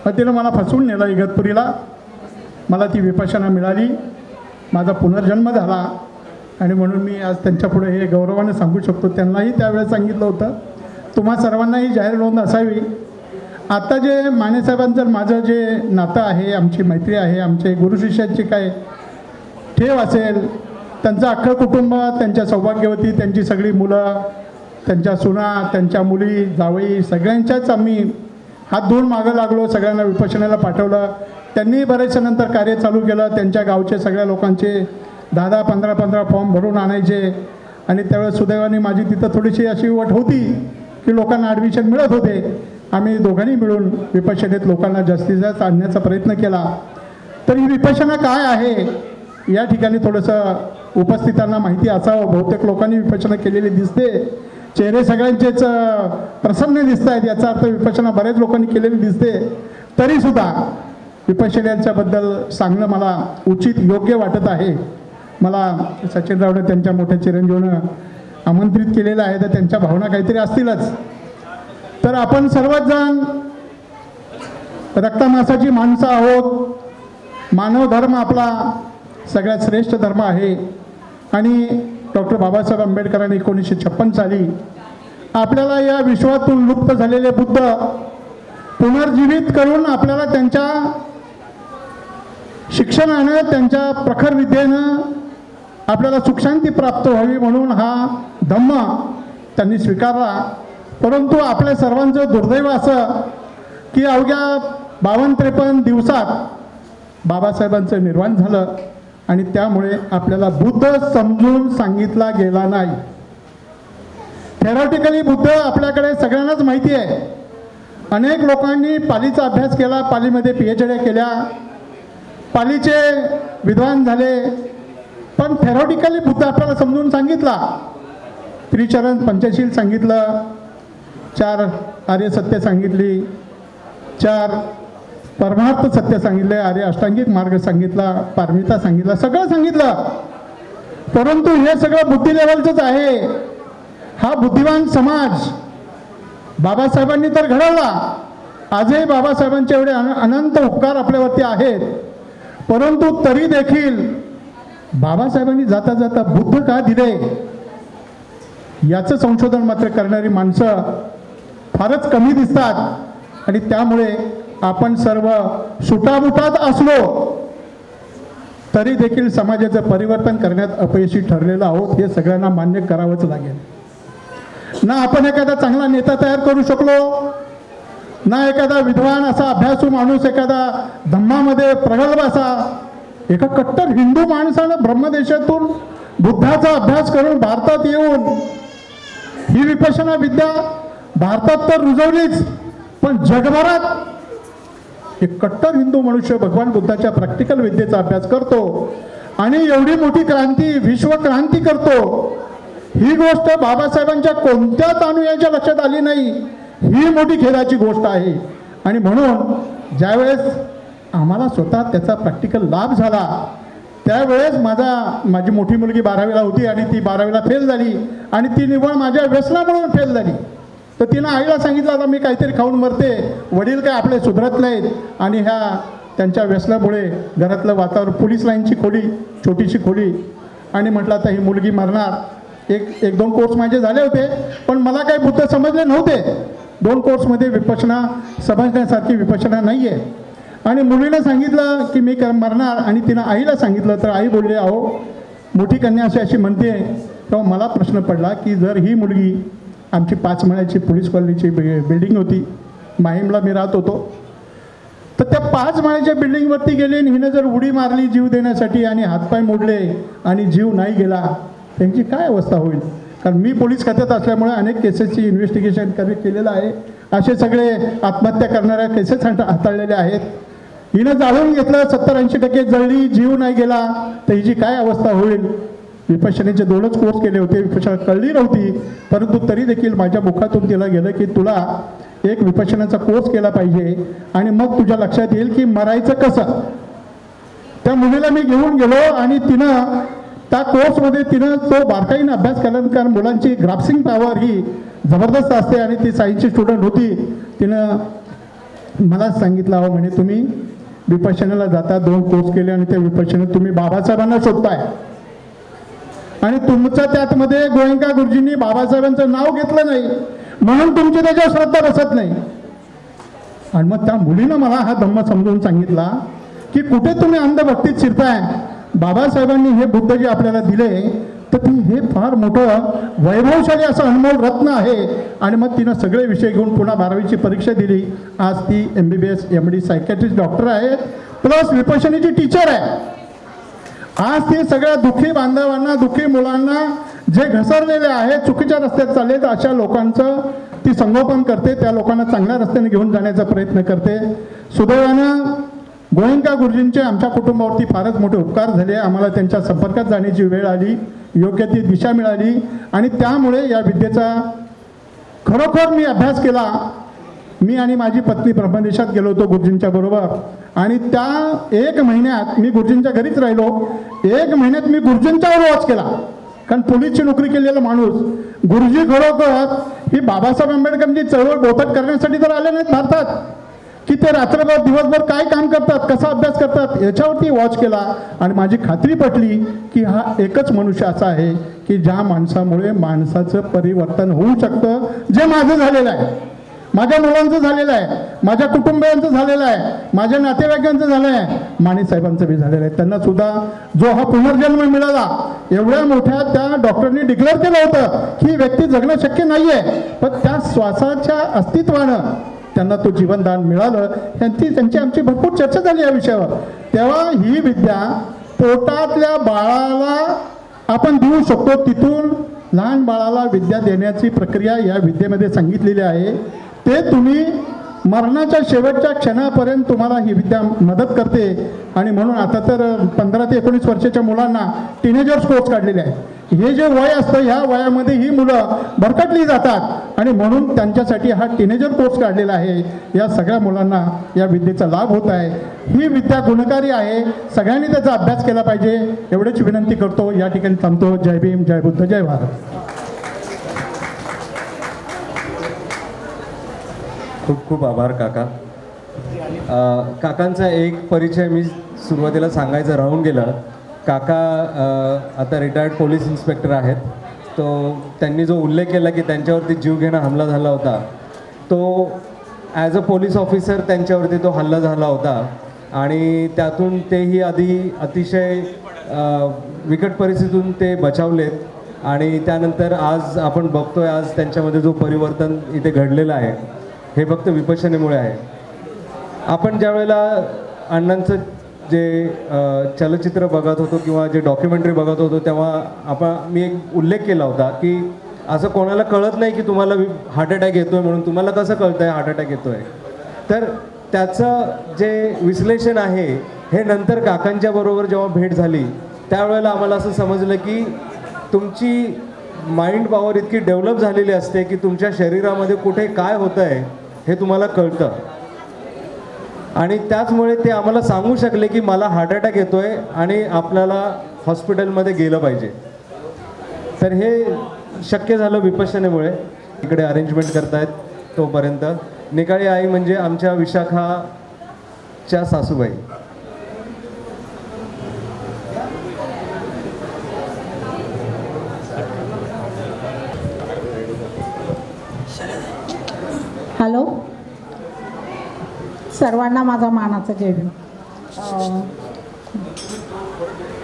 H: मग तिनं मला फसवून नेलं इगतपुरीला. मला ती विपश्यना मिळाली, माझा पुनर्जन्म झाला. आणि म्हणून मी आज त्यांच्यापुढे हे गौरवाने सांगू शकतो. त्यांनाही त्यावेळेस सांगितलं होतं, तुम्हा सर्वांनाही जाहीर नोंद असावी. आता जे मानेसाहेबांचं माझं जे नातं आहे, आमची मैत्री आहे, आमचे गुरुशिष्यांची काय ठेव असेल, त्यांचं अख्खं कुटुंब, त्यांच्या सौभाग्यवती, त्यांची सगळी मुलं, त्यांच्या सुना, त्यांच्या मुली, जावई, सगळ्यांच्याच आम्ही हात धुवून मागं लागलो. सगळ्यांना विपश्यनेला पाठवलं. त्यांनी बरेचशा नंतर कार्य चालू केलं. त्यांच्या गावचे सगळ्या लोकांचे 10-10, 15-15 फॉर्म भरून आणायचे. आणि त्यावेळेस सुदैवाने माझी तिथं थोडीशी अशी वट होती की लोकांना ॲडमिशन मिळत होते. आम्ही दोघांनी मिळून विपश्यनेत लोकांना जास्तीत जास्त आणण्याचा प्रयत्न केला. तर ही विपश्यना काय आहे या ठिकाणी थोडंसं उपस्थितांना माहिती असावं. बहुतेक लोकांनी विपश्यना केलेली दिसते, चेहरे सगळ्यांचेच प्रसन्न दिसत आहेत, याचा अर्थ विपश्यना बऱ्याच लोकांनी केलेली दिसते. तरीसुद्धा विपश्यनांच्याबद्दल सांगणं मला उचित योग्य वाटत आहे. मला सचिनरावने त्यांच्या मोठ्या चिरंजीवनं आमंत्रित केलेलं आहे, तर त्यांच्या भावना काहीतरी असतीलच. तर आपण सर्वच जण रक्तमांसाची माणसं आहोत. मानव धर्म आपला सगळ्यात श्रेष्ठ धर्म आहे. आणि डॉक्टर बाबासाहेब आंबेडकरांनी 1956 साली आपल्याला या विश्वातून लुप्त झालेले बुद्ध पुनर्जीवित करून आपल्याला त्यांच्या शिक्षणानं, त्यांच्या प्रखर विद्येनं आपल्याला सुखशांती प्राप्त व्हावी म्हणून हा धम्म त्यांनी स्वीकारला. परंतु आपल्या सर्वांचं दुर्दैव असं की अवघ्या 52-53 दिवसात बाबासाहेबांचं निर्वाण झालं. आणि त्यामुळे आपल्याला बुद्ध समजून सांगितला गेला नाही. थेरॉटिकली बुद्ध आपल्याकडे सगळ्यांनाच माहिती आहे. अनेक लोकांनी पालीचा अभ्यास केला, पालीमध्ये PhD केल्या, पालीचे विद्वान झाले. पण थेरॉटिकली बुद्ध आपल्याला समजून सांगितला. त्रिचरण पंचशील सांगितलं, 4 आर्य सत्य सांगितली, 4 परमार्थ सत्य सांगितले, आर्य अष्टांगिक मार्ग सांगितला, पारमिता सांगितला, सगळं सांगितलं. परंतु हे सगळं बुद्धी लेवलचंच आहे. हा बुद्धिवान समाज बाबासाहेबांनी तर घडवला. आजही बाबासाहेबांचे एवढे अनंत उपकार आपल्यावरती आहेत. परंतु तरी देखील बाबासाहेबांनी जाता जाता बुद्ध का दिले याचं संशोधन मात्र करणारी माणसं फारच कमी दिसतात. आणि त्यामुळे आपण सर्व सुटाबुटात असलो तरी देखील समाजाचं परिवर्तन करण्यात अपयशी ठरलेलो आहोत. हे सगळ्यांना मान्य करावंच लागेल. ना आपण एखादा चांगला नेता तयार करू शकलो, ना एखादा विद्वान असा अभ्यासू माणूस एखादा धम्मामध्ये प्रगल्भ असा. एका कट्टर हिंदू माणसानं ब्रह्मदेशातून बुद्धाचा अभ्यास करून भारतात येऊन ही विपश्यना विद्या भारतात तर रुजवलीच, पण जगभरात एक कट्टर हिंदू मनुष्य भगवान बुद्धाच्या प्रॅक्टिकल विद्येचा अभ्यास करतो आणि एवढी मोठी क्रांती, विश्वक्रांती करतो. ही गोष्ट बाबासाहेबांच्या कोणत्याच अनुयायाच्या लक्षात आली नाही. ही मोठी खेदाची गोष्ट आहे. आणि म्हणून ज्यावेळेस आम्हाला स्वतः त्याचा प्रॅक्टिकल लाभ झाला त्यावेळेस माझी मोठी मुलगी 12वीला होती आणि ती 12वीला फेल झाली आणि ती निव्वळ माझ्या व्यसनामुळे फेल झाली. तर तिनं आईला सांगितलं आता मी काहीतरी खाऊन मरते, वडील काय आपले सुधरत नाहीत आणि ह्या त्यांच्या व्यसनामुळे घरातलं वातावरण, पोलीस लाईनची खोली, छोटीशी खोली. आणि म्हटलं आता ही मुलगी मरणार. एक दोन कोर्स माझे झाले होते पण मला काही बुद्ध समजले नव्हते. 2 कोर्समध्ये विपश्यना समजण्यासारखी विपश्यना नाही आहे. आणि मुलीनं सांगितलं की मी मरणार आणि तिनं आईला सांगितलं तर आई बोलली अहो मोठी कन्या अशी म्हणते. तेव्हा मला प्रश्न पडला की जर ही मुलगी आमची 5 माळ्याची पोलीस कॉलनीची बिल्डिंग होती, माहीमला मी राहत होतो, तर त्या 5 माळ्याच्या बिल्डिंगवरती गेली आणि हिनं जर उडी मारली जीव देण्यासाठी आणि हातपाय मोडले आणि जीव नाही गेला त्यांची काय अवस्था होईल. कारण मी पोलीस खात्यात असल्यामुळे अनेक केसेसची इन्व्हेस्टिगेशन केलेलं आहे. असे सगळे आत्महत्या करणाऱ्या केसेस हाताळलेल्या आहेत. हिनं जाळून घेतलं, 70-80% जळली, जीव नाही गेला तर हिची काय अवस्था होईल. विपश्यनेचे 2च कोर्स केले होते, विपश्यना कळली नव्हती. परंतु तरी देखील माझ्या मुखातून तिला गेलं की तुला एक विपश्यनाचा कोर्स केला पाहिजे आणि मग तुझ्या लक्षात येईल की मरायचं कसं. त्या मुलीला मी घेऊन गेलो आणि तिनं त्या कोर्समध्ये तिनं तो बारकाईनं अभ्यास केला. कारण मुलांची ग्रास्पिंग पॉवर ही जबरदस्त असते आणि ती सायन्सची स्टुडंट होती. तिनं मला सांगितलं अहो म्हणे तुम्ही विपश्यनाला जाता, 2 कोर्स केले आणि त्या विपश्यनेत तुम्ही बाबासाहेबांना शोधताय आणि तुमचं त्यातमध्ये गोयंका गुरुजींनी बाबासाहेबांचं नाव घेतलं नाही म्हणून तुमची त्याच्यावर श्रद्धा बसत नाही. आणि मग त्या मुलीनं मला हा धम्म समजून सांगितला की कुठे तुम्ही अंधभक्तीत शिरताय. बाबासाहेबांनी हे बुद्ध जे आपल्याला दिले तर हे फार मोठं वैभवशाली असं अनमोल रत्न आहे. आणि मग तिनं सगळे विषय घेऊन पुन्हा 12वीची परीक्षा दिली. आज ती MBBS MD सायकॅट्रिस्ट डॉक्टर आहे, प्लस विपश्यनेची टीचर आहे. आज ती सगळ्या दुःखी बांधवांना, दुःखी मुलांना जे घसरलेले आहेत, चुकीच्या रस्त्यात चाललेत अशा लोकांचं ती संगोपन करते. त्या लोकांना चांगल्या रस्त्याने घेऊन जाण्याचा प्रयत्न करते. सुदैवानं गोयंका गुरुजींचे आमच्या कुटुंबावरती फारच मोठे उपकार झाले. आम्हाला त्यांच्या संपर्कात जाण्याची वेळ आली, योग्य ती दिशा मिळाली आणि त्यामुळे या विद्येचा खरोखर मी अभ्यास केला. मी आणि माझी पत्नी ब्रह्मदेशात गेलो होतो गुरुजींच्या बरोबर आणि त्या 1 महिन्यात मी गुरुजींच्या घरीच राहिलो. 1 महिन्यात मी गुरुजींच्यावर वॉच केला. कारण पोलीसची नोकरी केलेला माणूस गुरुजी खरोखर ही बाबासाहेब आंबेडकरांची चळवळ बोथट करण्यासाठी तर आले नाहीत भारतात की ते रात्रभर दिवसभर काय काम करतात, कसा अभ्यास करतात याच्यावरती वॉच केला. आणि माझी खात्री पटली की हा एकच मनुष्य असा आहे की ज्या माणसामुळे माणसाचं परिवर्तन होऊ शकतं. जे माझं झालेलं आहे, माझ्या मुलांचं झालेलं आहे, माझ्या कुटुंबियांचं झालेलं आहे, माझ्या नातेवाईकांचं झालं आहे, माने साहेबांचं बी झालेलं आहे. त्यांना सुद्धा जो हा पुनर्जन्म मिळाला, एवढ्या मोठ्या त्या डॉक्टरनी डिक्लेअर केलं होतं की ही व्यक्ती जगणं शक्य नाही आहे, पण त्या श्वासाच्या अस्तित्वानं त्यांना तो जीवनदान मिळालं. त्यांची आमची भरपूर चर्चा झाली या विषयावर. तेव्हा ही विद्या पोटातल्या बाळाला आपण देऊ शकतो. तिथून लहान बाळाला विद्या देण्याची प्रक्रिया या विद्येमध्ये सांगितलेली आहे. ते तुम्ही मरणाच्या शेवटच्या क्षणापर्यंत तुम्हाला ही विद्या मदत करते. आणि म्हणून आता तर 15 ते 19 वर्षाच्या मुलांना टीनेजर्स कोर्स काढलेले आहे. हे जे वय असतं ह्या वयामध्ये ही मुलं भरकटली जातात आणि म्हणून त्यांच्यासाठी हा टीनेजर कोर्स काढलेला आहे. या सगळ्या मुलांना या विद्येचा लाभ होत आहे. ही विद्या गुणकारी आहे, सगळ्यांनी त्याचा अभ्यास केला पाहिजे एवढीच विनंती करतो. या ठिकाणी थांबतो. जय भीम, जय बुद्ध, जय भारत.
B: खूप खूप आभार काका. काकांचा एक परिचय मी सुरुवातीला सांगायचं राहून गेलं. काका आता रिटायर्ड पोलीस इन्स्पेक्टर आहेत. त्यांनी जो उल्लेख केला की त्यांच्यावरती जीवघेणा हमला झाला होता, तो ॲज अ पोलीस ऑफिसर त्यांच्यावरती तो हल्ला झाला होता आणि त्यातून तेही आधी अतिशय विकट परिस्थितीतून ते बचावलेत आणि त्यानंतर आज आपण बघतोय आज त्यांच्यामध्ये जो परिवर्तन इथे घडलेलं आहे हे फक्त विपश्यनेमुळे आहे. आपण ज्या वेळेला अण्णांचं जे चलचित्र बघत होतो किंवा जे डॉक्युमेंटरी बघत होतो तेव्हा मी एक उल्लेख केला होता की असं कोणाला कळत नाही की तुम्हाला हार्ट अटॅक येतो आहे म्हणून. तुम्हाला कसं कळतं आहे हार्ट अटॅक येतो आहे? तर त्याचं जे विश्लेषण आहे हे नंतर काकांच्या बरोबर जेव्हा भेट झाली त्यावेळेला आम्हाला असं समजलं की तुमची माइंड पॉवर इतकी डेव्हलप झालेली असते की तुमच्या शरीरामध्ये कुठे काय होतं आहे हे तुम्हाला कळतं आणि त्याचमुळे ते आम्हाला सांगू शकले की मला हार्ट अटॅक येतो आहे आणि आपल्याला हॉस्पिटलमध्ये गेलं पाहिजे. तर हे शक्य झालं विपश्यनेमुळे. इकडे अरेंजमेंट करतायत तोपर्यंत निकाळी आई म्हणजे आमच्या विशाखाच्या सासूबाई.
N: हॅलो, सर्वांना माझा मानाचा जय भीम.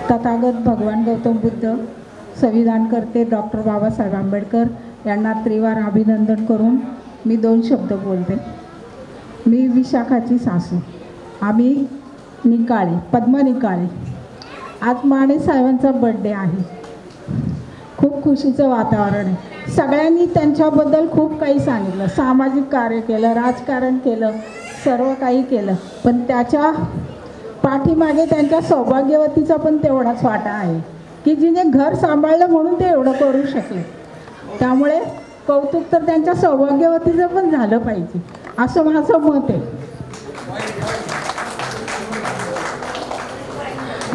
N: तथागत भगवान गौतम बुद्ध, संविधानकर्ते डॉक्टर बाबासाहेब आंबेडकर यांना त्रिवार अभिनंदन करून मी 2 शब्द बोलते. मी विशाखाची सासू, आम्ही निकाळे, पद्मा निकाळे. आज माने साहेबांचा बड्डे आहे. खूप खुशीचं वातावरण आहे. सगळ्यांनी त्यांच्याबद्दल खूप काही सांगितलं, सामाजिक कार्य केलं, राजकारण केलं, सर्व काही केलं, पण त्याच्या पाठीमागे त्यांच्या सौभाग्यवतीचा पण तेवढाच वाटा आहे की जिने घर सांभाळलं म्हणून ते एवढं करू शकले. त्यामुळे कौतुक तर त्यांच्या सौभाग्यवतीचं पण झालं पाहिजे असं माझं मत आहे.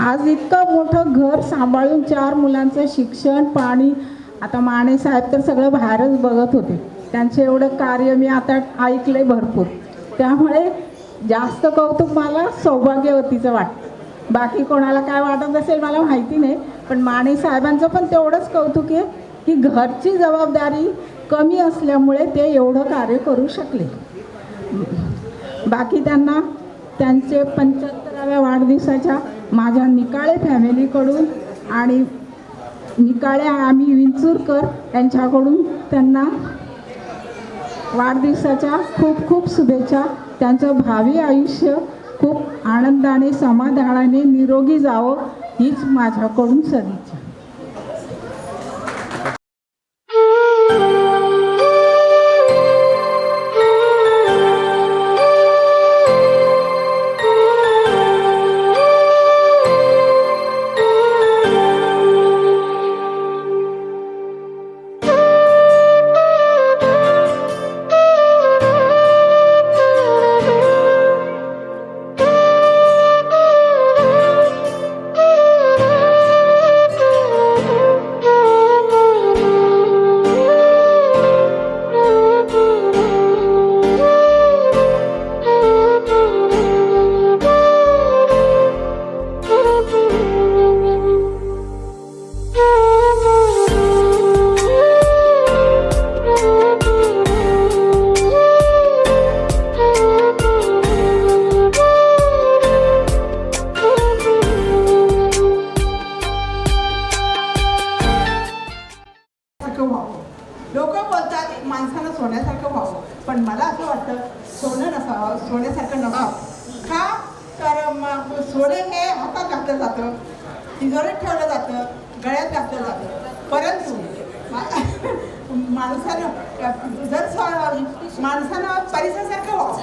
N: आज इतकं मोठं घर सांभाळून 4 मुलांचं शिक्षण, पाणी. आता माने साहेब तर सगळं बाहेरच बघत होते, त्यांचं एवढं कार्य मी आता ऐकलंय भरपूर. त्यामुळे जास्त कौतुक मला सौभाग्यवतीचं वाटतं. बाकी कोणाला काय वाटत असेल मला माहिती नाही, पण माने साहेबांचं पण तेवढंच कौतुक आहे की घरची जबाबदारी कमी असल्यामुळे ते एवढं कार्य करू शकले. बाकी त्यांना त्यांचे 75व्या वाढदिवसाच्या माझ्या निकाळे फॅमिलीकडून आणि निकाळे आम्ही विंचूरकर यांच्याकडून त्यांना वाढदिवसाच्या खूप खूप शुभेच्छा. त्यांचं भावी आयुष्य खूप आनंदाने, समाधानाने, निरोगी जावं हीच माझ्याकडून सदिच्छा.
C: लोक बोलतात माणसानं सोन्यासारखं व्हावं, पण मला असं वाटतं सोनं नसावं, सोन्यासारखं नसावं. का तर सोने हे हातात घातलं जातं, तिजोरीत ठेवलं जातं, गळ्यात घातलं जातं. परंतु माणसानं जर माणसानं परिसासारखं व्हावं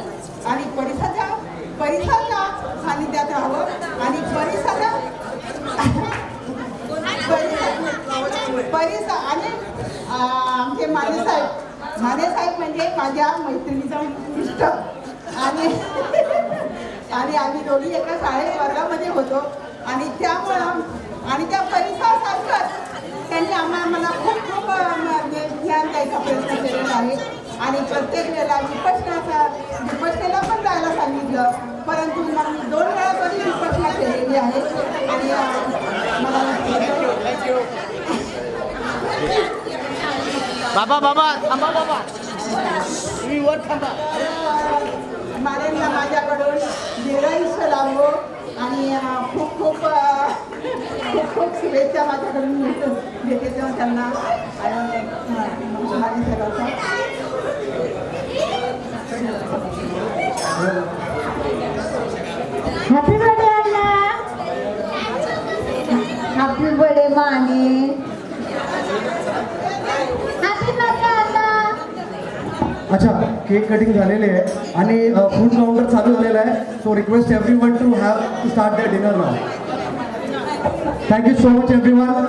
C: आणि परिसाच्या सानिध्यात राहावं आणि परिसाला आणि आमचे मानेसाहेब म्हणजे माझ्या मैत्रिणीचा इष्ट आणि आम्ही दोघी एका शाळेत वर्गामध्ये होतो आणि त्यामुळं आणि त्या परिसरासारखंच त्यांनी मला खूप ज्ञान द्यायचा प्रयत्न केलेला आहे आणि प्रत्येक वेळेला विपश्येला पण जायला सांगितलं, परंतु मग 2 वेळा तरी विपश्यना केलेली आहे आणि मला
I: बाबा थांबा बाबा, तुम्ही वर थांबा.
C: मानेंना माझ्याकडून दीर्घायुष्य लाभो आणि खूप खूप खूप खूप शुभेच्छा माझ्याकडून देते तेव्हा त्यांना माने सगळ्यांचा.
N: Happy birthday Anna. Happy birthday Mane. Happy birthday Anna.
D: अच्छा, केक कटिंग झालेले आहे आणि फूड काउंटर चालू झालेला आहे. So request everyone to have to start their dinner now. Thank you so much everyone.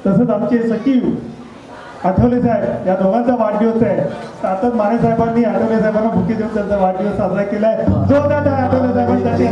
L: तसंच आमचे सचिव आठवले साहेब या दोघांचा वाढदिवस आहे. सातत माने साहेबांनी आठवले साहेबांना बुके देऊन त्यांचा वाढदिवस साजरा केलाय. जोरदार टाळ्या Athawale साहेबांसाठी.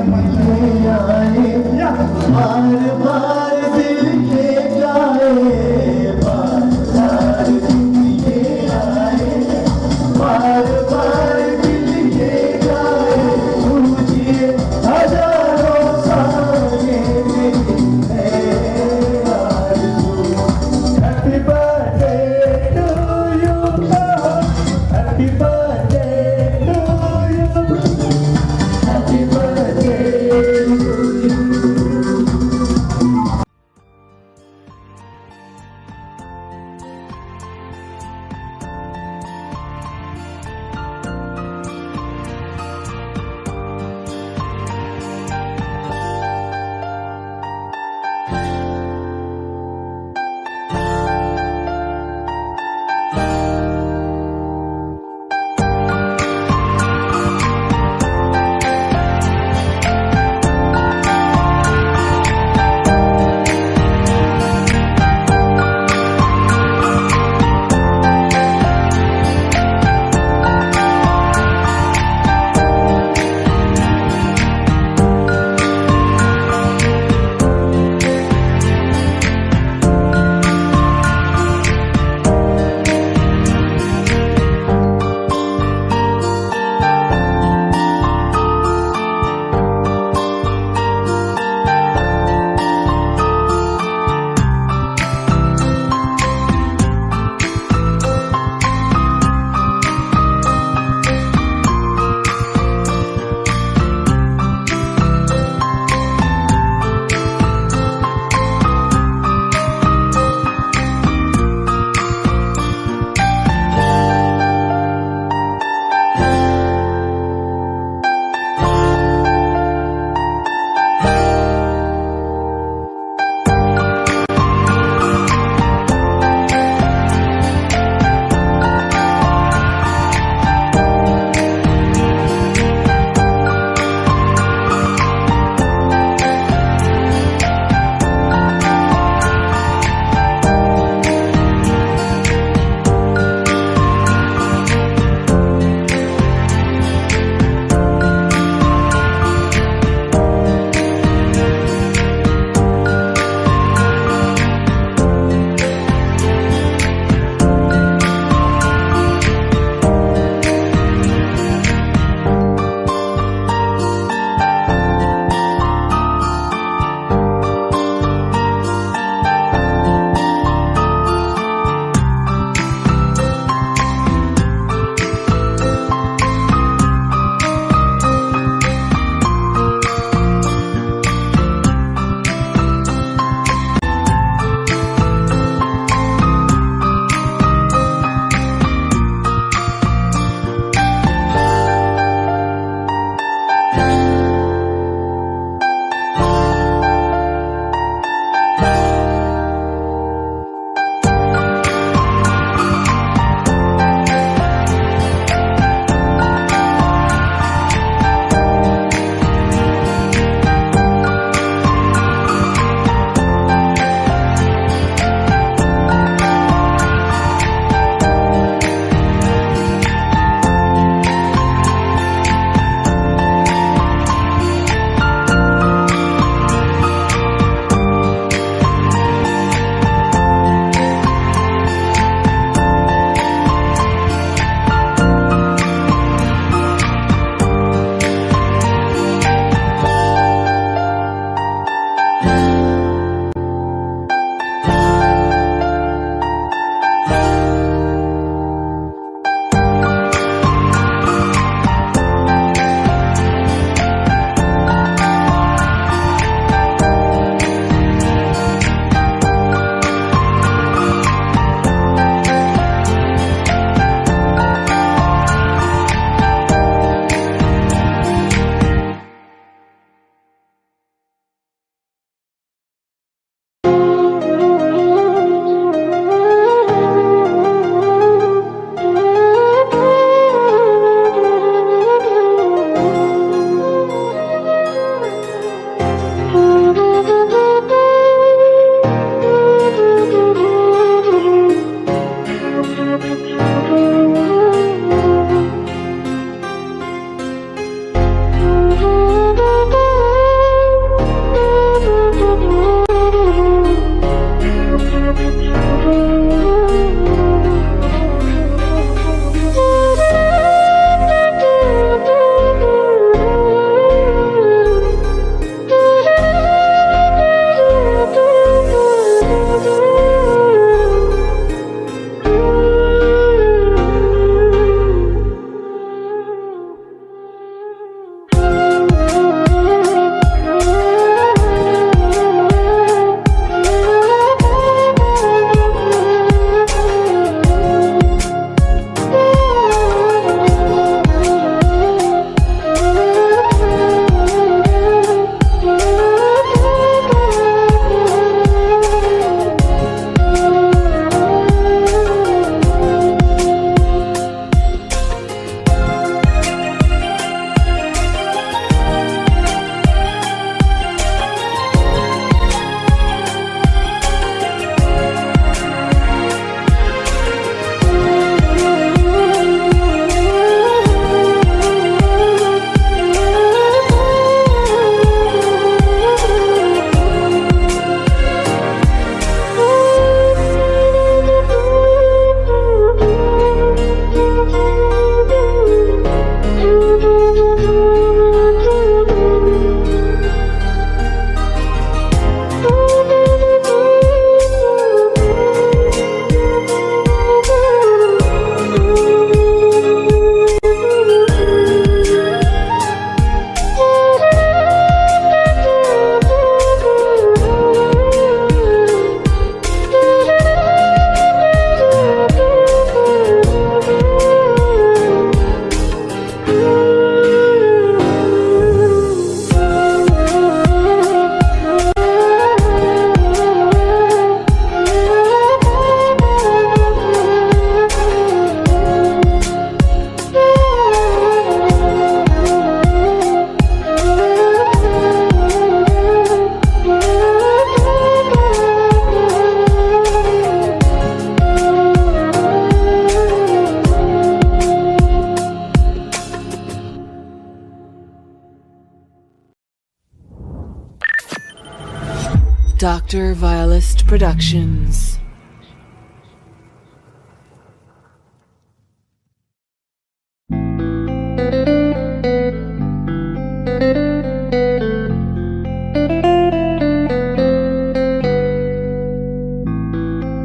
O: Dr. Violist Productions.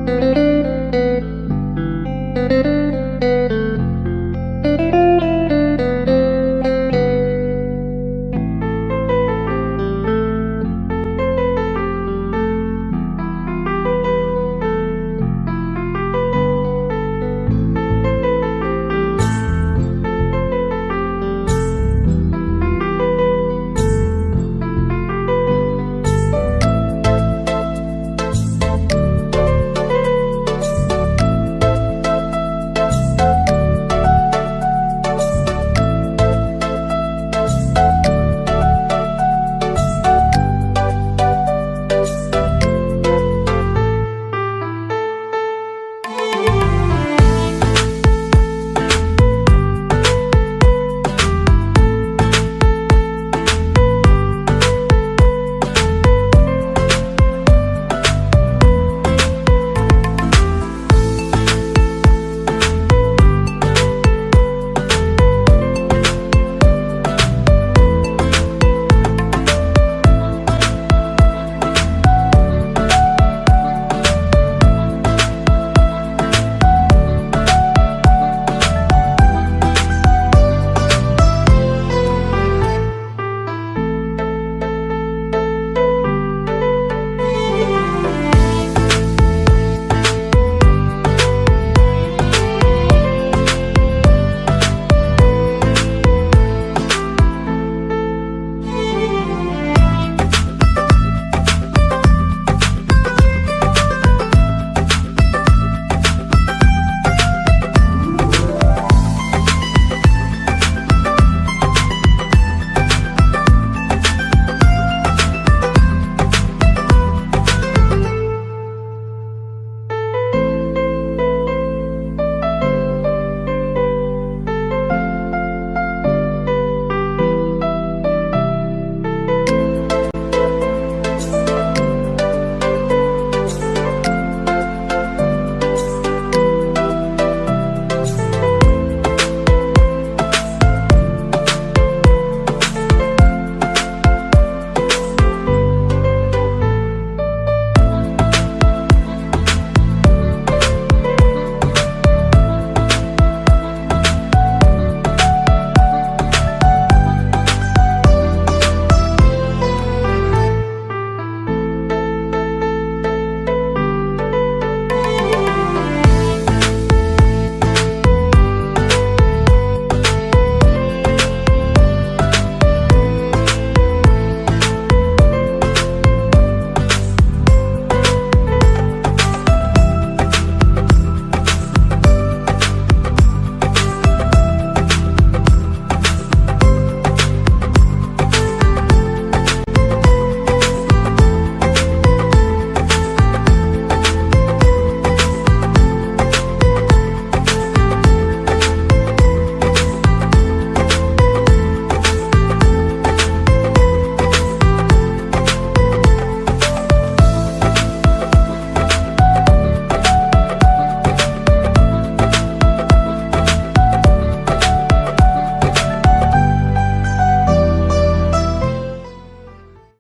P: Thank you.